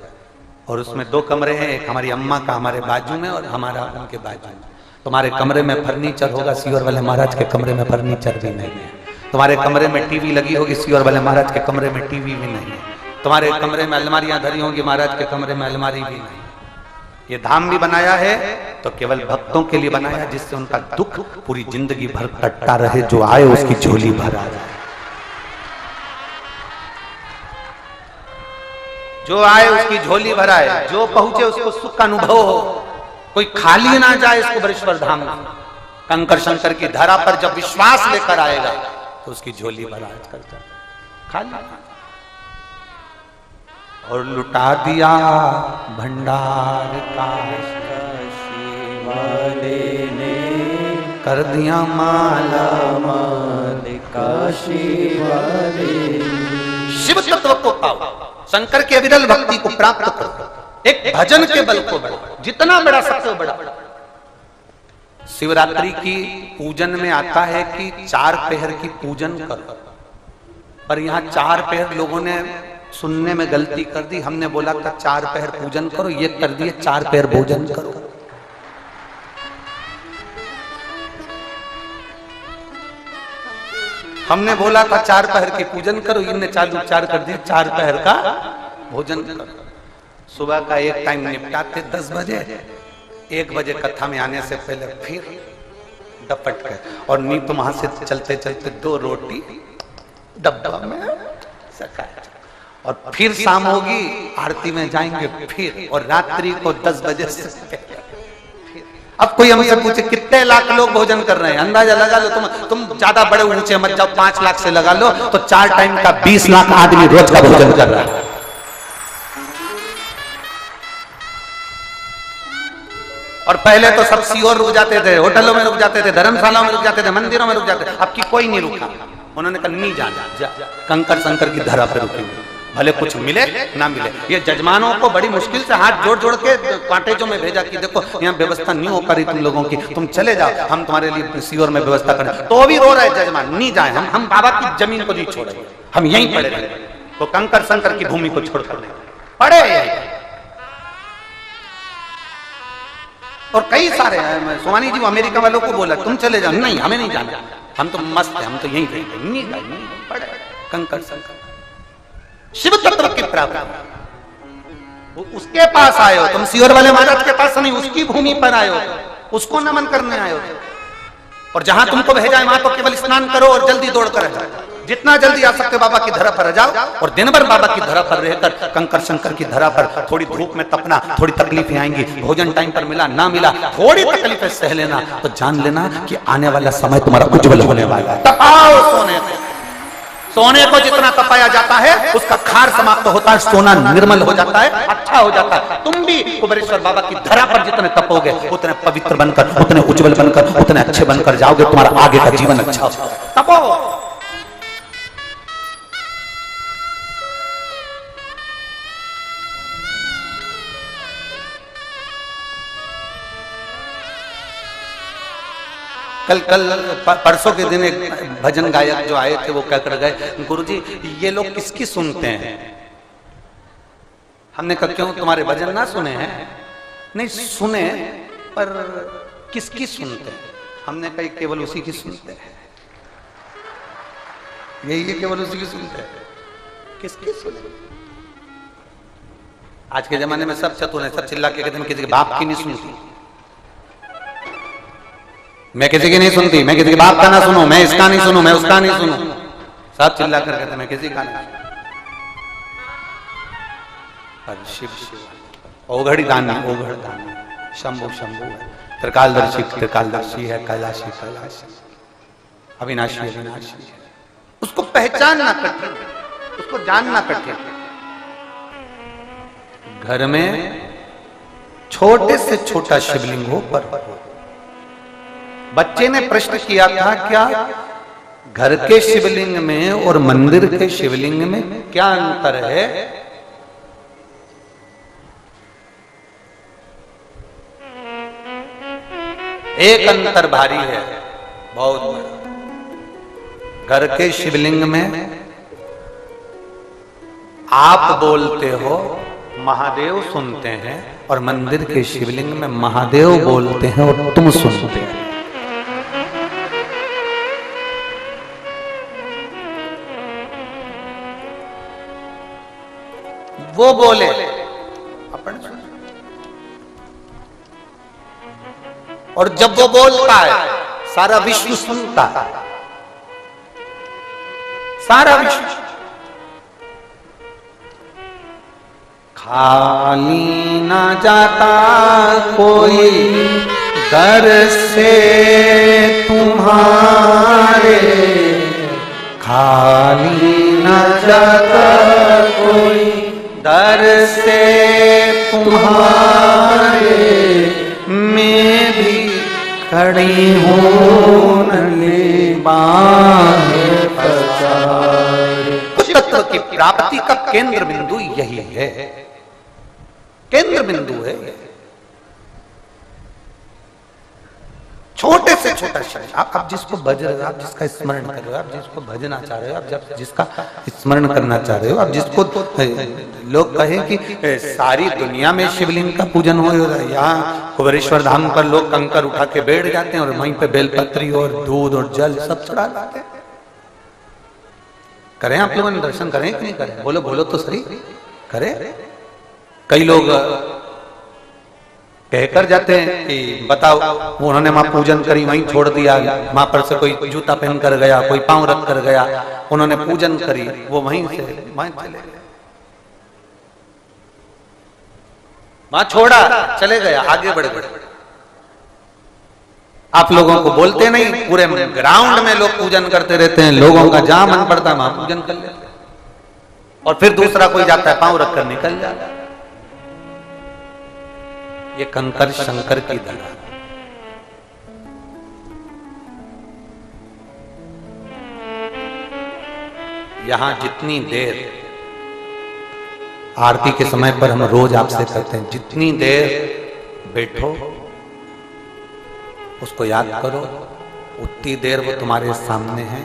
और उसमें 2 कमरे हैं, एक हमारी अम्मा का हमारे बाजू में और हमारा उनके बाजू में। तुम्हारे कमरे में फर्नीचर होगा, सीहोर वाले महाराज के कमरे में फर्नीचर भी नहीं है। तुम्हारे कमरे में टीवी लगी होगी, सीहोर वाले महाराज के कमरे में टीवी भी नहीं है। तुम्हारे कमरे में अलमारियां धरी होंगी, महाराज के कमरे में अलमारी भी नहीं। ये धाम भी बनाया है तो केवल भक्तों के लिए बनाया, जिससे उनका दुख पूरी जिंदगी भर कटता रहे, जो आए उसकी झोली भर आ जाए, जो आए उसकी झोली भर आए, जो पहुंचे उसको सुख का अनुभव हो, कोई खाली ना जाए इसको बरेश्वर धाम में। कंकर शंकर की धरा पर जब विश्वास लेकर आएगा तो उसकी झोली भर आज कर जाए, खाली। और लुटा दिया भंडार का वाले ने, कर दिया माला माल काशी वाले। शिव तत्व को पाओ, शंकर के अविरल भक्ति को प्राप्त करो, एक भजन के बल को बढ़ो, जितना बड़ा सकते हो बड़ा। शिवरात्रि की पूजन में आता है कि 4 पहर की पूजन करो, पर यहाँ 4 पहर लोगों ने सुनने में गलती कर दी। हमने बोला था 4 पहर पूजन करो, ये कर दिए 4 पहर भोजन करो। हमने बोला था 4 पहर की पूजन करो, इनने चालू 4 कर दिया 4 पहर का भोजन करो। सुबह का एक टाइम निपटाते 10 बजे, 1 बजे कथा में आने से पहले फिर डपट गए, और नहीं तो वहां से चलते चलते 2 रोटी डब्बा में सका, और फिर शाम होगी आरती में जाएंगे फिर, और रात्रि को 10 बजे से। अब कोई हमसे पूछे कितने लाख लोग भोजन कर रहे हैं, अंदाजा लगा लो। तुम ज्यादा बड़े ऊंचे मत जाओ, 5 लाख से लगा लो तो 4 टाइम का 20 लाख आदमी रोज का भोजन कर रहा है। और पहले तो सब सीहोर रुक जाते थे, होटलों में रुक जाते थे, धर्मशालाओं में रुक जाते थे, मंदिरों में रुक जाते थे। अब की कोई नहीं रुका, उन्होंने कहा नहीं जाना, कंकर शंकर की धरा पर रुकेंगे, भले कुछ मिले ना मिले। ये जजमानों को बड़ी मुश्किल से हाथ जोड़ जोड़ के कॉटेजों में भेजा कि देखो यहाँ व्यवस्था नहीं हो पा रही तुम लोगों की, तुम चले जाओ, हम तुम्हारे लिए सीहोर में व्यवस्था करें। तो भी रो रहे जजमान, नहीं जाए, हम बाबा की जमीन को नहीं छोड़े, हम यहीं पड़े रहे। तो कंकर शंकर की भूमि को छोड़कर नहीं पड़े यहीं। और कई सारे सोमानी जी अमेरिका वालों को बोला तुम चले जाओ, नहीं हमें नहीं जाना, हम तो मस्त है, हम तो यहीं रहेंगे, नहीं पड़े कंकर शंकर। शिव तत्व की प्राप्ति उसके पास आए हो तुम, सीहोर वाले महाराज के पास नहीं, उसकी भूमि पर आए हो, उसको नमन करने आए हो। और जहां तुमको भेजा है वहां तो केवल स्नान करो और जल्दी दौड़ कर जाओ, जितना जल्दी आ सकते बाबा की धरा पर जाओ, और दिन भर बाबा की धरा पर रहकर कंकर शंकर की धरा पर थोड़ी धूप में तपना, थोड़ी तकलीफें आएंगी, भोजन टाइम पर मिला ना मिला, थोड़ी तकलीफें सह लेना, तो जान लेना कि आने वाला समय तुम्हारा उज्जवल होने वाला है। तपाओ सोने को, सोने को जितना तपाया जाता है उसका खार समाप्त होता है, सोना निर्मल हो जाता है, अच्छा हो जाता है। तुम भी कुबेरेश्वर बाबा की धरा पर जितने तपोगे उतने पवित्र बनकर, उतने उज्जवल बनकर, उतने अच्छे बनकर जाओगे, तुम्हारा आगे का जीवन अच्छा हो। तपो। कल परसों के दिन एक भजन गायक जो आए थे वो क्या कर गए, गुरुजी ये लोग किसकी सुनते हैं? हमने कहा क्यों तुम्हारे भजन ना सुने हैं? नहीं सुने पर किसकी सुनते हैं? हमने कहा केवल उसी की सुनते हैं, यही है केवल उसी की सुनते हैं। किसकी सुनते? आज के जमाने में सब चतुर है, सब चिल्ला के कहते हैं किसी के बाप की नहीं सुनती, मैं किसी की नहीं सुनती, मैं किसी के बाप का ना सुनूं, मैं इसका नहीं सुनूं, मैं उसका नहीं सुनूं, सब चिल्ला कर कहते मैं किसी का नहीं। शिव ओघड़ दानी, ओघड़ दानी, शंभु शंभु है, त्रिकालदर्शी त्रिकालदर्शी है, कैलाशी कैलाशी, अविनाशी अविनाशी है। उसको पहचानना कठिन, उसको जानना कठिन। घर में छोटे से छोटा शिवलिंग हो पर बच्चे ने प्रश्न किया था क्या घर के शिवलिंग में और मंदिर के शिवलिंग में क्या अंतर है? एक अंतर भारी है, बहुत बड़ा। घर के शिवलिंग में आप बोलते हो, महादेव सुनते हैं, और मंदिर के शिवलिंग में महादेव बोलते हैं और तुम सुनते हो। वो बोले अपन, और जब वो बोलता है सारा विश्व सुनता है, सारा विश्व। खाली ना जाता कोई दर से तुम्हारे, खाली ना जाता कोई दर से तुम्हारे, मैं भी खड़ी हूँ नले बाहें पसारे। तत्व की प्राप्ति का केंद्र बिंदु यही है, केंद्र बिंदु है। छोटे से छोटा शब्द, आप जिसको भज रहे हो, आप जिसका स्मरण कर रहे हो, आप जिसको भजना चाह रहे हो, आप जब जिसका स्मरण करना चाह रहे हो, आप जिसको लोग कहें कि सारी दुनिया में शिवलिंग का पूजन हो रहा है, यहाँ कुबेरेश्वर धाम पर लोग कंकर उठा के बैठ जाते हैं और वहीं पे बेलपत्री और दूध और जल सब चढ़ा जाते हैं। करें आप लोगों ने दर्शन करें कि नहीं करें? बोलो बोलो तो सही, करें। कई लोग कहकर जाते हैं कि बताओ, उन्होंने वहां पूजन करी, वहीं छोड़ दिया, वहां पर से कोई जूता पहन कर गया, कोई पांव रख कर गया, उन्होंने पूजन करी, वो वहीं से वहीं चले गए, वहां छोड़ा, चले गया, आगे बढ़ गए। आप लोगों को बोलते नहीं, पूरे ग्राउंड में लोग पूजन करते रहते हैं, लोगों का जहां मन पड़ता है वहां पूजन कर लेते हैं, और फिर दूसरा कोई जाता है पांव रखकर निकल जाता है। ये कंकर शंकर की धरा। यहां जितनी देर आरती के समय पर हम रोज आपसे कहते हैं, जितनी देर बैठो उसको याद करो, उतनी देर वो तुम्हारे सामने है।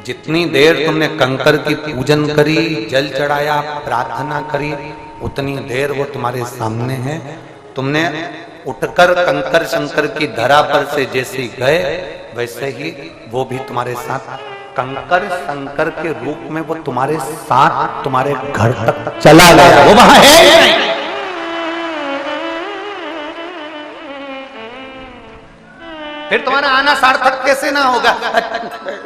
जितनी देर तुमने कंकर की पूजन करी, जल चढ़ाया, प्रार्थना करी, उतनी देर वो तुम्हारे सामने है। तुमने उठकर कंकर शंकर की धरा पर से जैसे गए, वैसे ही वो भी तुम्हारे साथ कंकर शंकर के रूप में वो तुम्हारे साथ तुम्हारे घर तक चला गया, वो वहां है नहीं। फिर तुम्हारा आना सार्थक कैसे ना होगा?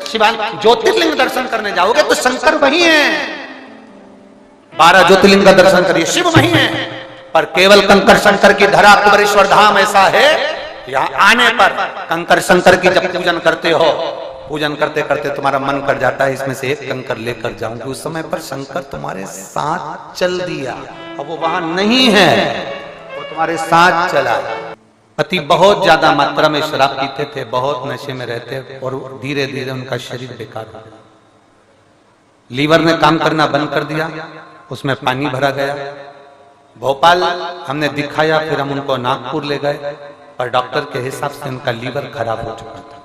शिवाल ज्योतिर्लिंग दर्शन करने जाओगे तो शंकर वही है, 12 ज्योतिर्लिंग का दर्शन करिए, शिव वही है, पर केवल कंकर शंकर की धरा कुबेरेश्वर धाम ऐसा है, यहाँ आने पर कंकर शंकर की जब पूजन करते हो, पूजन करते करते तुम्हारा मन कर जाता है इसमें से एक कंकर लेकर जाऊंगी, उस समय पर शंकर तुम्हारे साथ चल दिया, अब वो वहां नहीं है, वो तुम्हारे साथ चला। पति बहुत ज्यादा मात्रा में शराब पीते थे, बहुत नशे में रहते, और धीरे धीरे उनका शरीर बेकार हो गया, लीवर ने काम करना बंद कर दिया, उसमें पानी भरा गया। भोपाल हमने दिखाया, फिर हम उनको नागपुर ले गए, पर डॉक्टर के हिसाब से उनका लीवर खराब हो चुका था।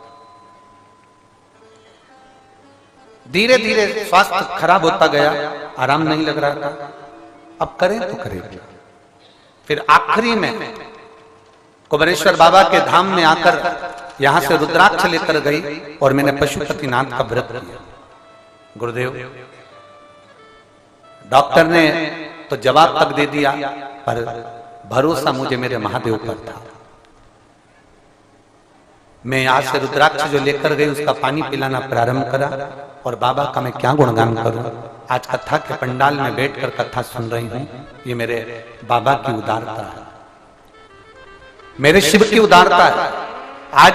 धीरे धीरे स्वास्थ्य खराब होता गया, आराम नहीं लग रहा था, अब करें तो करें। फिर आखिरी में कुबेरेश्वर बाबा के धाम में आकर यहां से रुद्राक्ष लेकर गई और मैंने पशुपतिनाथ का व्रत किया। गुरुदेव, डॉक्टर ने तो जवाब तक दे दिया, पर भरोसा मुझे मेरे महादेव पर था। मैं यहां से रुद्राक्ष जो लेकर गई उसका पानी पिलाना प्रारंभ करा, और बाबा का मैं क्या गुणगान करूं। आज कथा के पंडाल में बैठकर कथा सुन रही हूं, ये मेरे बाबा की उदारता है, मेरे शिव की उदारता है। आज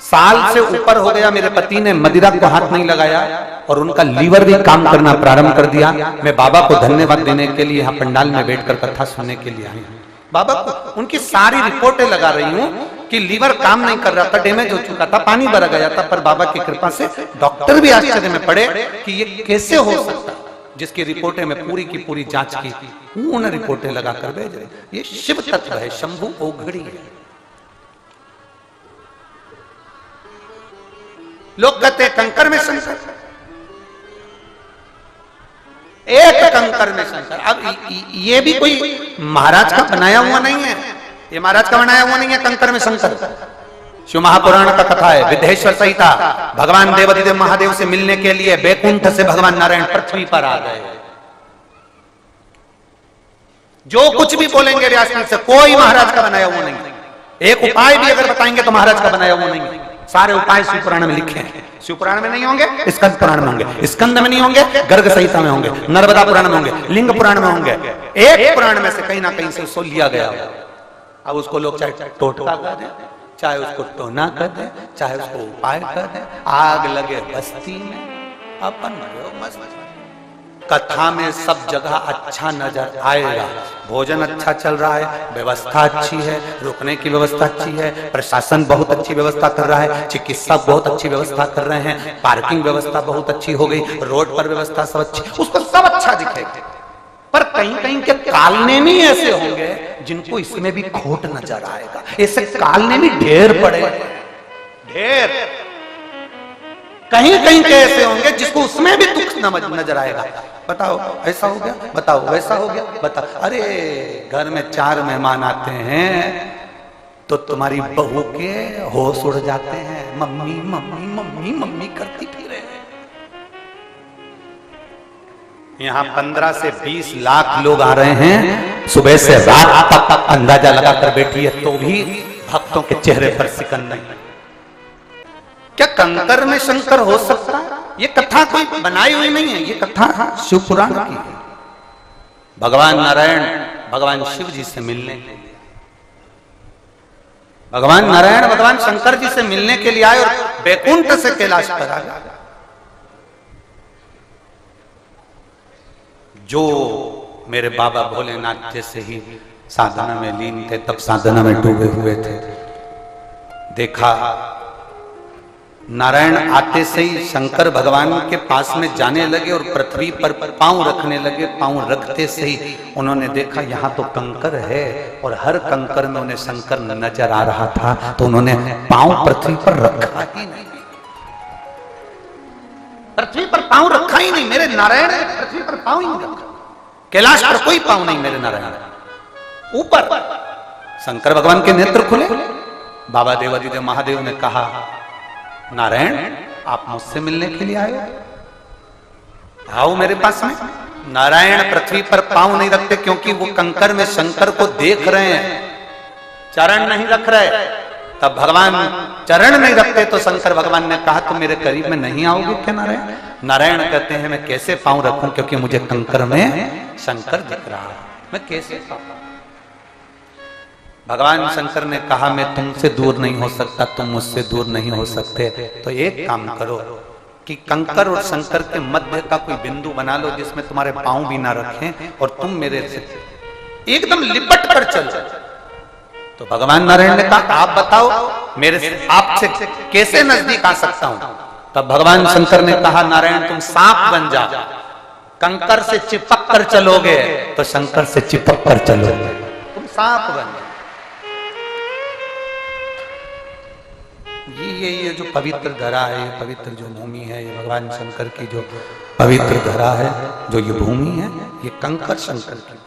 साल से ऊपर हो गया, मेरे पति ने मदिरा को हाथ नहीं लगाया और उनका लीवर भी काम करना प्रारंभ कर दिया। मैं बाबा को धन्यवाद देने के लिए यहाँ पंडाल में बैठकर कथा सुनने के लिए आई हूँ। बाबा को उनकी सारी रिपोर्टें लगा रही हूँ कि लीवर काम नहीं कर रहा था, डैमेज हो चुका था, पानी भरा गया था, पर बाबा की कृपा से डॉक्टर भी आश्चर्य में पड़े कि ये कैसे हो सकता, जिसकी रिपोर्टें में पूरी की पूरी जांच की, पूर्ण रिपोर्टें लगाकर भेज रहे। ये शिव तत्व है, शंभु ओघड़ी है। लोग कहते कंकर में शंकर, एक कंकर में शंकर। अब ये भी कोई महाराज का बनाया हुआ नहीं है, ये महाराज का बनाया हुआ नहीं है कंकर में शंकर। शिव महापुराण का कथा है, विदेश्वर संहिता, भगवान देवादिदेव महादेव से मिलने के लिए बैकुंठ से भगवान नारायण पृथ्वी पर आ गए। जो कुछ भी बोलेंगे व्यासपीठ से, कोई महाराज का बनाया हुआ नहीं। एक उपाय भी अगर बताएंगे तो महाराज का बनाया हुआ नहीं है। सारे उपाय शिव पुराण में लिखे हैं। शिव पुराण में नहीं होंगे, स्कंद पुराण में होंगे, स्कंद में नहीं होंगे, गर्ग संहिता में होंगे, नर्मदा पुराण में होंगे, लिंग पुराण में होंगे। एक पुराण में से कहीं ना कहीं से उसको लिया गया। अब उसको लोग चाहे टोटका कर दें, चाहे उसको टोना कर दे, चाहे उसको उपाय कर दे, आग लगे बस्ती में, अपन मस्त। कथा में सब जगह अच्छा नजर आएगा। भोजन अच्छा चल रहा है, व्यवस्था अच्छी है, रुकने की व्यवस्था अच्छी है, प्रशासन बहुत अच्छी व्यवस्था कर रहा है, चिकित्सक बहुत अच्छी व्यवस्था कर रहे हैं, पार्किंग व्यवस्था बहुत अच्छी हो गई, रोड पर व्यवस्था सब अच्छी, उसको सब अच्छा दिखेगा। पर कहीं कहीं के कालने में ऐसे होंगे जिनको इसमें भी खोट नजर आएगा। ऐसे कालने में ढेर पड़े, ढेर कहीं कहीं के ऐसे होंगे जिसको उसमें भी दुख नजर आएगा। बताओ ऐसा हो गया, बताओ वैसा हो गया, बताओ। अरे घर में 4 मेहमान आते हैं तो तुम्हारी बहू के होश उड़ जाते हैं, मम्मी मम्मी मम्मी मम्मी करती फिरे। यहाँ 15 से 20 लाख लोग आ रहे हैं, सुबह से रात तक अंदाजा लगाकर बैठी है, तो भी भक्तों के चेहरे पर सिकन नहीं। क्या कंकर में शंकर हो सकता है? ये कथा कोई बनाई हुई नहीं है, ये कथा शिव पुराण की है। भगवान नारायण भगवान शिव जी से मिलने के लिए, भगवान नारायण भगवान शंकर जी से मिलने के लिए आए और बैकुंठ से कैलाश पर आ गए। जो मेरे बाबा भोलेनाथ जैसे ही साधना में लीन थे, तब साधना में डूबे हुए थे, देखा नारायण आते से ही शंकर भगवान के पास में जाने लगे और पृथ्वी पर पांव रखने लगे। पांव रखते से ही उन्होंने देखा यहाँ तो कंकर है, और हर कंकर में उन्हें शंकर नजर आ रहा था, तो उन्होंने पांव पृथ्वी पर रखा ही नहीं, पृथ्वी पर पांव रखा ही नहीं। मेरे नारायण ने पृथ्वी पर पांव ही नहीं रखा, कैलाश पर कोई पांव नहीं मेरे नारायण। ऊपर शंकर भगवान के नेत्र खुले, बाबा देवादिदेव महादेव ने कहा नारायण आप मुझसे मिलने के लिए आए, आओ मेरे पास में। नारायण पृथ्वी पर पांव नहीं रखते क्योंकि वो कंकर में शंकर को देख रहे हैं, चरण नहीं रख रहे। तब भगवान चरण नहीं रखते तो शंकर भगवान ने कहा तुम मेरे करीब में नहीं आओगे क्या नारायण? नारायण कहते हैं मैं कैसे पांव रखूं, क्योंकि मुझे कंकर में शंकर दिख रहा है, मैं कैसे पाऊं? भगवान शंकर ने कहा मैं तुमसे दूर नहीं हो सकता, तुम मुझसे दूर नहीं हो सकते, तो एक काम करो कि कंकर और शंकर के मध्य का कोई बिंदु बना लो जिसमें तुम्हारे पांव भी ना रखें और तुम मेरे से एकदम लिपट कर चलो। तो भगवान नारायण ने कहा आप बताओ मेरे से आपसे कैसे नजदीक आ सकता हूं? तब भगवान शंकर ने कहा नारायण तुम सांप बन जाओ, कंकर से चिपक कर चलोगे तो शंकर से चिपक कर चलोगे, तुम सांप बन जाओ। ये जो पवित्र धरा है, ये पवित्र जो भूमि है, ये भगवान शंकर की जो पवित्र धरा है, जो ये भूमि है, ये कंकर शंकर की,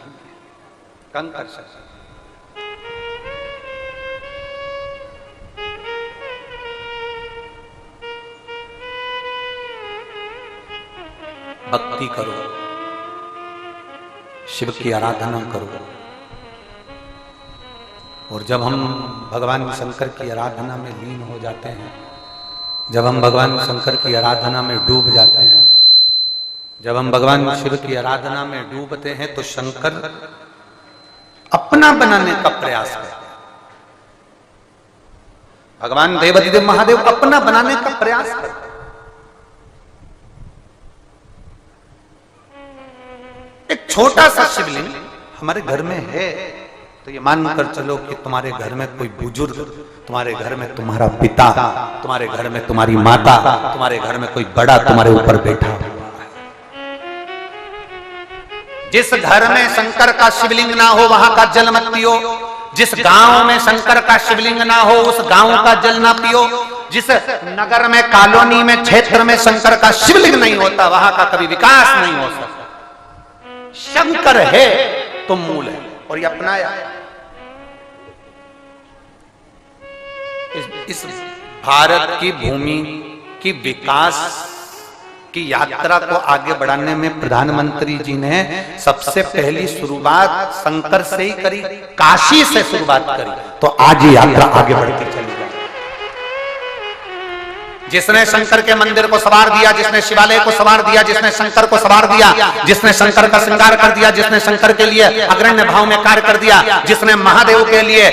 कंकर शंकर। भक्ति करो, शिव की आराधना करो, और जब हम भगवान शंकर की आराधना में लीन हो जाते हैं, जब हम भगवान शंकर की आराधना में डूब जाते हैं, जब हम भगवान शिव की आराधना में डूबते हैं, तो शंकर अपना बनाने का प्रयास करते हैं। भगवान देवादिदेव महादेव अपना बनाने का प्रयास करते हैं। एक छोटा सा शिवलिंग हमारे घर में है, तो तो ये मान कर चलो कि तुम्हारे घर में कोई बुजुर्ग, तुम्हारे घर में तुम्हारा पिता, तुम्हारे घर में तुम्हारी माता, तुम्हारे घर में कोई बड़ा तुम्हारे ऊपर बैठा हुआ है। जिस घर में शंकर का शिवलिंग ना हो वहां का जल मत पियो। जिस गांव में शंकर का शिवलिंग ना हो उस गांव का जल ना पियो। जिस नगर में, कॉलोनी में, क्षेत्र में शंकर का शिवलिंग नहीं होता वहां का कभी विकास नहीं हो सकता। शंकर है तो मूल है, और ये अपनाया। इस भारत की भूमि की विकास की यात्रा को आगे बढ़ाने में प्रधानमंत्री जी ने सबसे पहली शुरुआत शंकर से ही करी, काशी से शुरुआत करी, तो आज ये यात्रा आगे बढ़ती चली गई। जिसने शंकर के मंदिर को संवार दिया, जिसने शिवालय को संवार दिया, जिसने शंकर को संवार दिया, जिसने शंकर का श्रृंगार कर दिया, जिसने शंकर के लिए अग्रण्य भाव में कार्य कर दिया, जिसने महादेव के लिए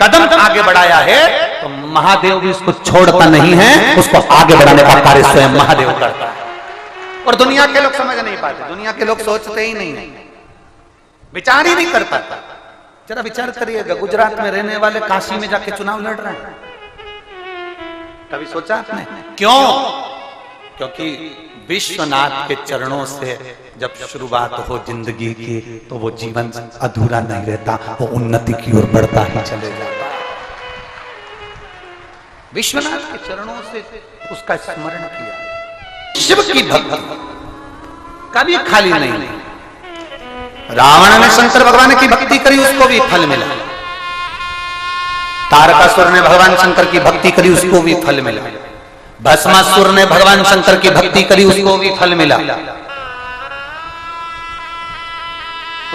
कदम आगे बढ़ाया है, तो महादेव भी उसको छोड़ता नहीं है, उसको आगे बढ़ाने का कार्य स्वयं महादेव करता है। और दुनिया के लोग समझ नहीं पाते, दुनिया के लोग सोचते ही नहीं, विचार ही नहीं कर पाता। जरा विचार करिएगा, गुजरात में रहने वाले काशी में जाके चुनाव लड़ रहे हैं, कभी सोचा आपने? क्यों? क्योंकि विश्वनाथ के चरणों से जब शुरुआत हो जिंदगी की तो वो जीवन अधूरा नहीं रहता, वो उन्नति की ओर बढ़ता ही चले जाता। विश्वनाथ के चरणों से उसका स्मरण किया। शिव की भक्ति कभी खाली नहीं। रावण ने शंकर भगवान की भक्ति करी, उसको भी फल मिला। तारकासुर ने भगवान शंकर की भक्ति करी, उसको भी फल मिला। भस्मासुर ने भगवान शंकर की भक्ति करी, उसको भी फल मिला,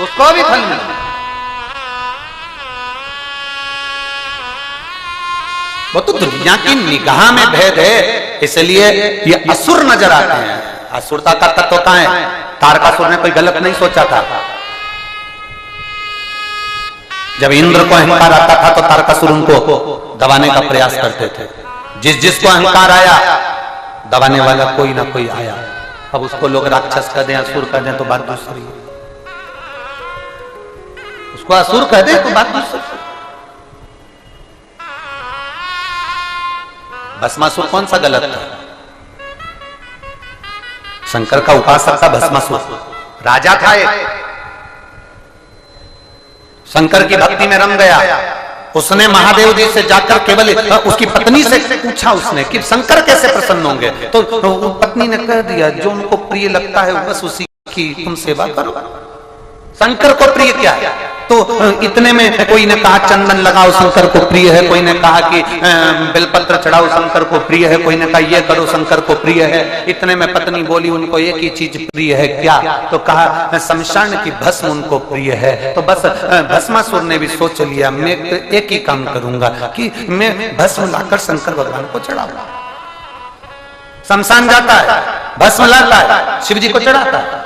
उसको भी फल मिला। वो तो दुनिया की निगाह में भेद है, इसलिए ये असुर नजर आते हैं। असुरता का तत्व कहां है? तारकासुर ने कोई गलत नहीं सोचा था। जब इंद्र को अहंकार आता था तो तारकासुर उनको दबाने का प्रयास करते थे। जिसको अहंकार आया दबाने वाला कोई ना कोई आया। अब उसको लोग राक्षस कह दें, असुर कह दें तो बात दूसरी, उसको असुर कह दें तो बात दूसरी। भस्मासुर कौन सा गलत था? शंकर का उपासक था भस्मासुर, राजा था एक, शंकर की भक्ति में रम गया। उसने महादेव जी से जाकर केवल उसकी पत्नी से पूछा उसने कि शंकर कैसे प्रसन्न होंगे, तो पत्नी ने कह दिया जो उनको प्रिय लगता है बस उसी की तुम सेवा करो। शंकर को प्रिय क्या है? तो इतने में कोई ने कहा चंदन लगाओ शंकर को प्रिय है, कोई ने कहा कि बेलपत्र चढ़ाओ शंकर को प्रिय है, कोई ने कहा ये करो शंकर को प्रिय है। इतने में पत्नी बोली उनको एक ही चीज प्रिय है, क्या? तो कहा शमशान की भस्म उनको प्रिय है। तो बस भस्मासुर ने भी सोच लिया मैं एक ही काम करूंगा कि मैं भस्म लाकर शंकर भगवान को चढ़ाऊंगा। शमशान जाता है, भस्म लाता है, शिव जी को चढ़ाता है।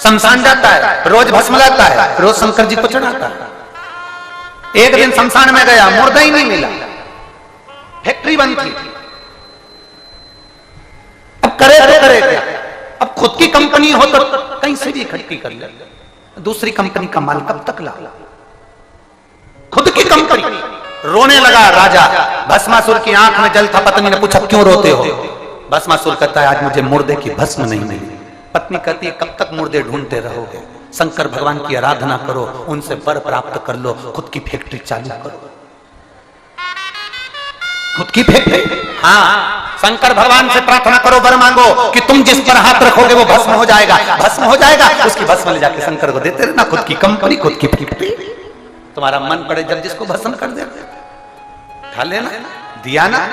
शमशान जाता है, रोज भस्म लाता है, रोज शंकर जी को चढ़ाता है। एक दिन शमशान में गया, मुर्दा ही नहीं मिला, फैक्ट्री बंद थी। अब करे तो करे क्या? अब खुद की कंपनी हो तो कहीं से भी इकट्ठी कर ले, दूसरी कंपनी का माल कब तक ला? खुद की कंपनी। रोने लगा राजा। भस्मासुर की आंख में जल था। पत्नी ने पूछा क्यों रोते हो? भस्मासुर कहता है आज मुझे मुर्दे की भस्म नहीं मिली। पत्नी कहती है कब तक मुर्दे ढूंढते रहोगे? शंकर भगवान की आराधना करो, उनसे वर प्राप्त कर लो, खुद की फैक्ट्री चालू करो। खुद की फैक्ट्री? हाँ, शंकर भगवान से प्रार्थना करो, वर मांगो कि तुम जिस पर हाथ रखोगे वो भस्म हो जाएगा, भस्म हो जाएगा। उसकी भस्म ले जाके शंकर को देते रहना। खुद की कंपनी, खुद की फैक्ट्री। तुम्हारा मन पड़े जब जिसको भस्म कर दे, खा लेना, दिया ना।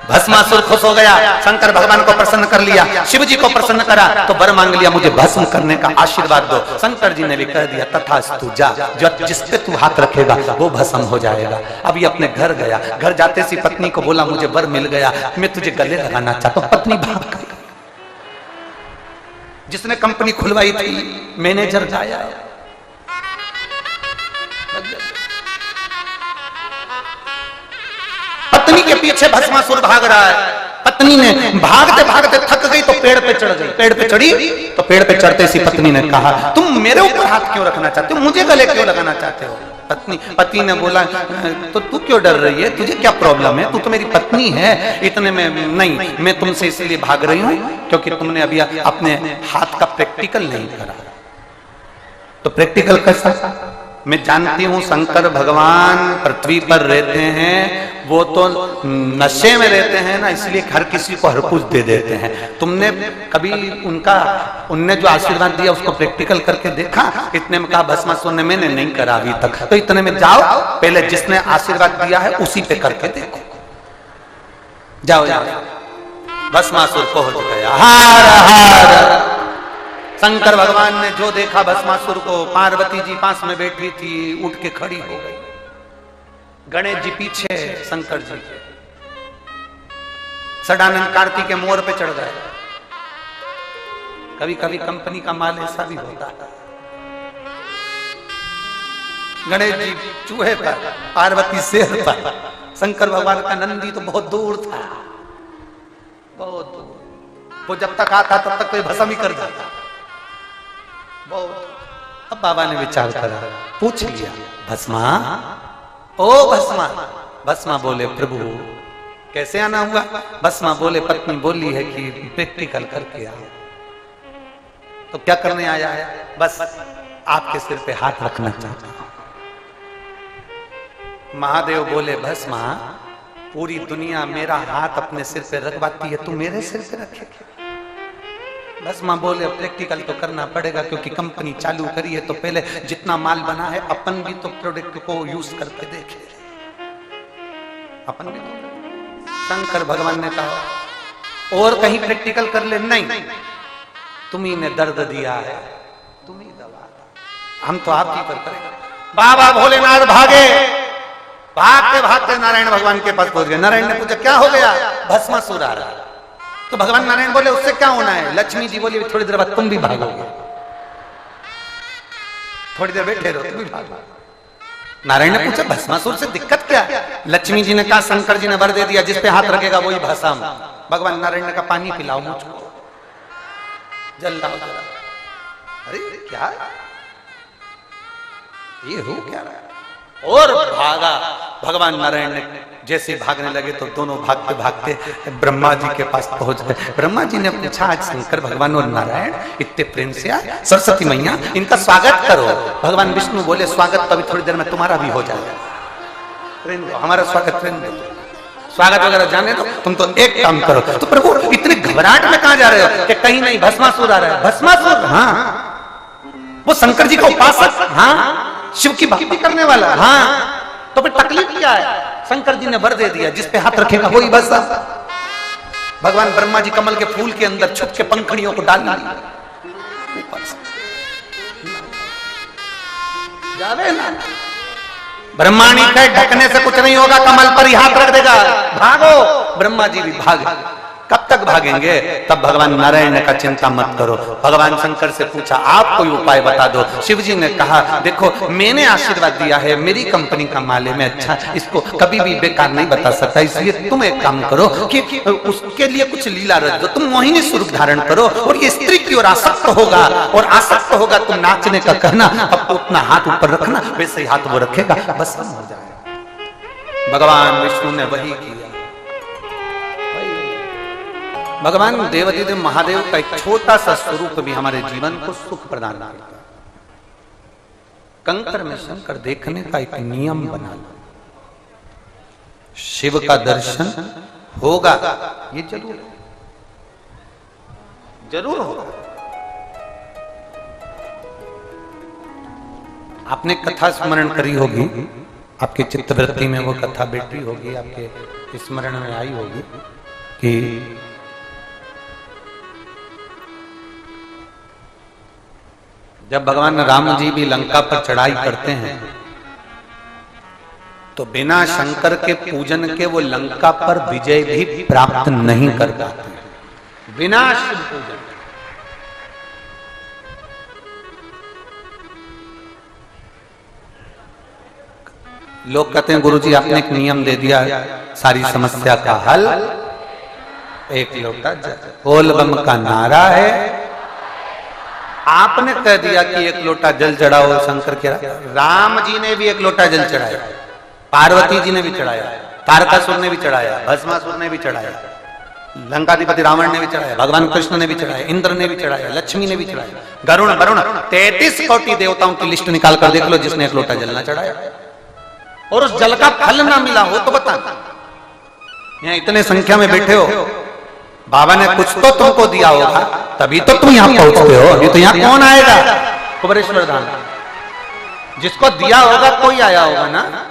भस्मासुर खुश हो गया, शंकर भगवान को प्रसन्न कर लिया, शिव जी को प्रसन्न करा तो वर मांग लिया मुझे भस्म करने का आशीर्वाद दो। शंकर जी ने भी कह दिया तथास्तु, जा, जो जिस पे तू हाथ रखेगा वो भस्म हो जाएगा। अभी अपने घर गया, घर जाते सी पत्नी को बोला मुझे वर मिल गया, मैं तुझे गले लगाना चाहता हूं। पत्नी भाग गई। जिसने कंपनी खुलवाई थी मैनेजर जाया, पत्नी के पीछे भस्मासुर भाग रहा है। पत्नी ने भागते भागते थक गई तो पेड़ पे चढ़ गई। पेड़ पे चढ़ी तो पेड़ पे चढ़ते सी पत्नी ने कहा तुम मेरे ऊपर हाथ क्यों रखना चाहते हो, मुझे गले क्यों लगाना चाहते हो? पत्नी, पति ने बोला तो तू क्यों डर रही है, तुझे क्या प्रॉब्लम है, तू तो मेरी पत्नी है। इतने में नहीं, मैं तुमसे इसलिए भाग रही हूं क्योंकि तुमने अभी अपने हाथ का प्रैक्टिकल नहीं करा। तो प्रैक्टिकल कैसा? मैं जानती हूं शंकर भगवान पृथ्वी पर रहते हैं, वो तो नशे में रहते हैं ना, इसलिए हर किसी को हर कुछ दे देते हैं। तुमने कभी उनने जो आशीर्वाद दिया उसको प्रैक्टिकल करके देखा? इतने में कहा भस्मासुर ने मैंने नहीं करा अभी तक। तो इतने में जाओ, पहले जिसने आशीर्वाद दिया है उसी पे करके देखो। जाओ जाओ, भस्मासुर पहुंच गया। हार हार। शंकर भगवान ने जो देखा भस्मासुर को, पार्वती जी पास में बैठी थी, उठ के खड़ी हो गई। गणेश जी पीछे, शंकर जी सदानंद कार्तिक के मोर पे चढ़ गए। कभी कभी कंपनी का माल ऐसा भी होता है। गणेश जी चूहे पर, पार्वती शेर पर, शंकर भगवान का नंदी तो बहुत दूर था, बहुत दूर। वो जब तक आता तब तक कोई भस्म ही कर जाता। अब बाबा ने विचार करा, पूछ लिया, भस्मा, ओ भस्मा। भस्मा बोले, प्रभु कैसे आना हुआ? भस्मा बोले, पत्नी बोली है कि प्रैक्टिकल करके आया। तो क्या करने आया है? बस आपके सिर पे हाथ रखना चाहता हूं। महादेव बोले, भस्मा पूरी दुनिया मेरा हाथ अपने सिर पे रखवाती है, तू मेरे सिर पे रखे? भस्मा बोले, प्रैक्टिकल तो करना पड़ेगा क्योंकि कंपनी चालू करी है, तो पहले जितना माल बना है अपन भी तो प्रोडक्ट को यूज करके देखे, अपन भी तो। शंकर भगवान ने कहा और कहीं प्रैक्टिकल कर ले। नहीं, तुम्ही ने दर्द दिया है, तुम ही दवा, हम तो आप ही पर करेंगे। बाबा भोलेनाथ भागे, भागते भागते नारायण भगवान के पास पहुंच गए। नारायण ने पूछा, क्या हो गया? भस्मासुर आ रहा। तो भगवान नारायण बोले, उससे क्या होना है? लक्ष्मी जी बोली, थोड़ी देर बाद तुम भी भागोगे, थोड़ी देर बैठे रहो, तुम भी भागो। नारायण ने पूछा, भस्मासुर से दिक्कत क्या? लक्ष्मी जी ने कहा, शंकर जी ने वर दे दिया, जिस पे हाथ रखेगा वही भस्म। भगवान नारायण ने कहा, पानी पिलाओ मुझको, जल लाओ। अरे क्या ये हो क्या रहा है? और भागा। भगवान नारायण ने जैसे भागने लगे तो दोनों भागते भागते ब्रह्मा जी के पास पहुंच गए। ब्रह्मा जी ने पूछा, आज शंकर भगवान और नारायण इतने प्रेम से आए, सरस्वती मैया इनका स्वागत करो। भगवान विष्णु बोले, स्वागत तो अभी थोड़ी देर में तुम्हारा भी हो जाएगा, हमारा स्वागत स्वागत वगैरह जाने दो, तुम तो एक काम करो। तो प्रभु इतनी घबराहट में कहां जा रहे हो? कि कहीं नहीं भस्मासुर आ रहा है। भस्मासुर? हाँ। वो शंकर जी का उपासक? हाँ। शिव की भक्ति करने वाला? हाँ। तो फिर तकलीफ क्या है? शंकर जी ने वर दे दिया, जिस पे हाथ रखेगा वही बस। भगवान ब्रह्मा जी कमल के फूल के अंदर छुप के पंखड़ियों को डाल दिया। जावे ना, ब्रह्माणी के ढकने से कुछ नहीं होगा, कमल पर ही हाथ रख देगा, भागो। ब्रह्मा जी भी भागे। कब तक भागेंगे? तब भगवान नारायण ने कहा, चिंता मत करो। भगवान शंकर से पूछा, आप कोई उपाय बता दो। शिव जी ने कहा, देखो मैंने आशीर्वाद दिया है, मेरी कंपनी का माल है, मैं अच्छा इसको कभी भी बेकार नहीं बता सकता, इसलिए तुम एक काम करो कि उसके लिए कुछ लीला रच दो, तुम मोहिनी स्वरूप धारण करो और ये स्त्री की ओर आसक्त होगा, और आसक्त होगा तुम नाचने का कहना, अब तो अपना हाथ ऊपर रखना, वैसे ही हाथ वो रखेगा, बस हो जाएगा। भगवान विष्णु ने वही किया। भगवान देवाधिदेव महादेव का एक छोटा सा स्वरूप भी हमारे जीवन को सुख प्रदान करता है। कंकर में शंकर देखने का एक नियम बना लो। शिव का दर्शन होगा, ये जरूर जरूर होगा। आपने कथा स्मरण करी होगी, आपकी चित्तवृत्ति में वो कथा बैठी होगी, आपके स्मरण में आई होगी कि जब भगवान राम जी भी लंका पर चढ़ाई करते हैं तो बिना शंकर के पूजन के वो लंका पर विजय भी प्राप्त नहीं कर पाते, बिना शिव पूजन। लोग कहते हैं, गुरुजी आपने एक नियम दे दिया, सारी समस्या का हल एक लोटा जल। बोल बम का नारा है, आपने कह दिया कि एक लोटा जल चढ़ाओ शंकर के, राम जी ने भी एक लोटा जल चढ़ाया, पार्वती जी ने भी चढ़ाया, तारकासुर ने भी चढ़ाया, भस्मासुर ने भी चढ़ाया, लंकाधिपति रावण ने भी चढ़ाया, भगवान कृष्ण ने भी चढ़ाया, इंद्र ने भी चढ़ाया, लक्ष्मी ने भी चढ़ाया, गरुण वरुण 33 कोटि देवताओं की लिस्ट निकाल कर देख लो जिसने एक लोटा जल ना चढ़ाया और उस जल का फल ना मिला हो तो बता। यहाँ इतने संख्या में बैठे हो, बाबा ने कुछ तो तुमको दिया होगा तभी तो तुम यहाँ पहुंचते हो, अभी तो यहाँ कौन आएगा? कुबेरेश्वर धाम जिसको दिया होगा कोई आया होगा ना।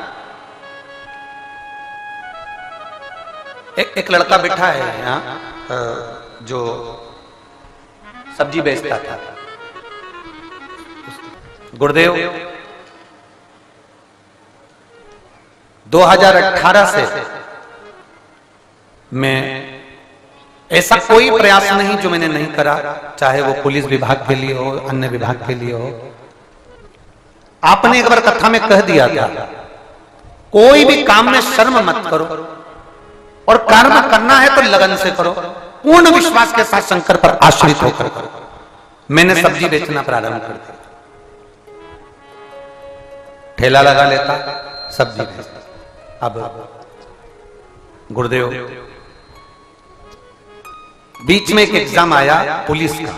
एक लड़का बैठा है यहाँ जो सब्जी बेचता था, गुरुदेव 2018 से मैं ऐसा कोई प्रयास नहीं जो मैंने नहीं करा, चाहे वो पुलिस विभाग के लिए हो, अन्य विभाग के लिए हो। आपने एक बार कथा में कह दिया था कोई भी काम में शर्म मत करो और कर्म करना है तो लगन से करो, पूर्ण विश्वास के साथ शंकर पर आश्रित होकर करो। मैंने सब्जी बेचना प्रारंभ कर दिया, ठेला लगा लेता, सब्जी बेचता। अब गुरुदेव बीच में एक एग्जाम आया पुलिस का,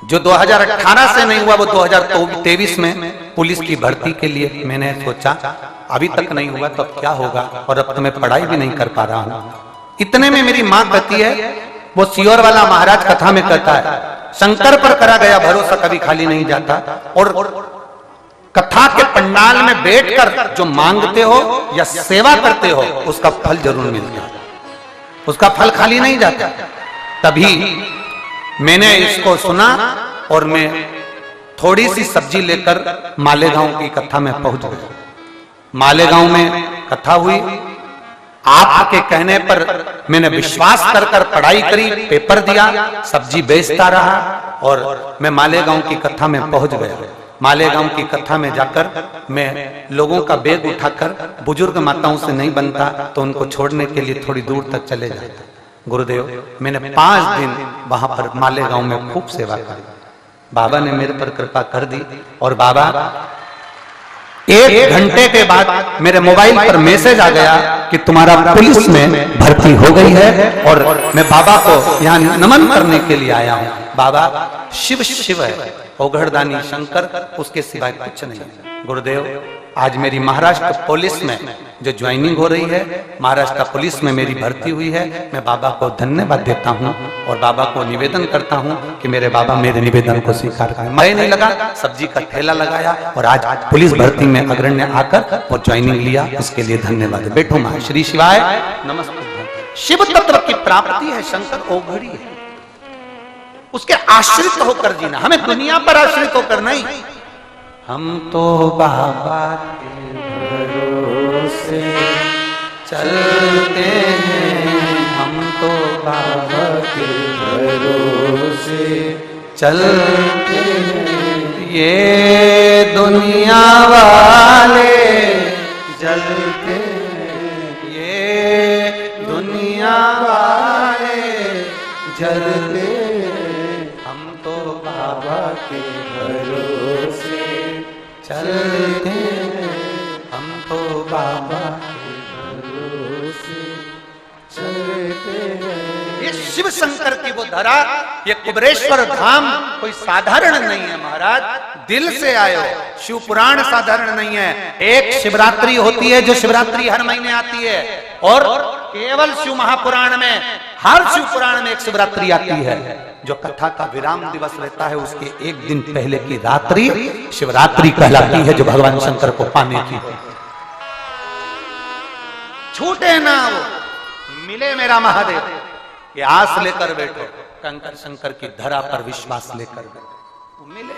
जो 2018 से नहीं हुआ वो 2023 में पुलिस की भर्ती के लिए मैंने सोचा अभी तक नहीं हुआ तो अब क्या होगा, और अब तो मैं पढ़ाई भी नहीं कर पा रहा हूं। इतने में मेरी मां कहती है, वो सियोर वाला महाराज कथा में कहता है शंकर पर करा गया भरोसा कभी खाली नहीं जाता, और कथा के पंडाल में बैठकर जो मांगते हो या सेवा करते हो उसका फल जरूर मिलता है, उसका फल खाली नहीं जाता। तभी मैंने इसको सुना और मैं थोड़ी सी सब्जी लेकर मालेगांव की कथा में पहुंच गया। मालेगांव में कथा हुई, आपके कहने पर मैंने विश्वास कर पढ़ाई करी, पेपर दिया, सब्जी बेचता रहा और मैं मालेगांव की कथा में पहुंच गया। मालेगांव की कथा में जाकर मैं लोगों का बैग उठाकर, बुजुर्ग माताओं से नहीं बनता तो उनको छोड़ने के लिए थोड़ी दूर तक चले जाता। गुरुदेव मैंने 5 दिन वहां पर मालेगांव में खूब सेवा करी, बाबा ने मेरे पर कृपा कर दी। और बाबा 1 घंटे के बाद मेरे मोबाइल पर मैसेज आ गया कि तुम्हारा पुलिस में भर्ती हो गई है, और मैं बाबा को यहाँ नमन करने के लिए आया हूँ। बाबा शिव शिव है, ओघड़दानी शंकर, उसके सिवाय कुछ नहीं। गुरुदेव आज मेरी महाराष्ट्र पुलिस में जो ज्वाइनिंग हो रही है, महाराष्ट्र पुलिस में मेरी भर्ती हुई है, मैं बाबा को धन्यवाद देता हूं और बाबा को निवेदन करता हूं कि मेरे बाबा मेरे निवेदन को स्वीकार करें। मैं नहीं लगा, सब्जी का ठेला लगाया और आज पुलिस भर्ती में अग्रण्य आकर वो ज्वाइनिंग लिया, इसके लिए धन्यवाद। बैठो मां, श्री शिवाय नमस्ते। शिव तत्व की प्राप्ति है, शंकर ओघड़ी है, उसके आश्रित होकर जीना, हमें दुनिया पर आश्रित होकर नहीं। हम तो बाबा के भरोसे चलते हैं, हम तो बाबा के भरोसे चलते हैं, ये दुनिया वाले जलते हैं, ये दुनिया वाले जलते हैं, हम तो बाबा के भरोसे चलते हैं, हम तो बाबा के भरोसे चलते हैं। ये शिव शंकर की वो धरा, ये कुबेरेश्वर धाम कोई साधारण नहीं है महाराज, दिल से आयो। शिव पुराण साधारण नहीं है। एक शिवरात्रि होती है जो शिवरात्रि हर महीने आती है, और केवल शिव महापुराण में, हर शिव पुराण में एक शिवरात्रि आती है जो कथा का विराम दिवस रहता है, उसके 1 दिन पहले की रात्रि शिवरात्रि कहलाती है, जो भगवान शंकर को पाने की। छूटे ना वो, मिले मेरा महादेव, ये आस लेकर बैठो, कंकर शंकर की धरा पर विश्वास लेकर बैठो, मिले।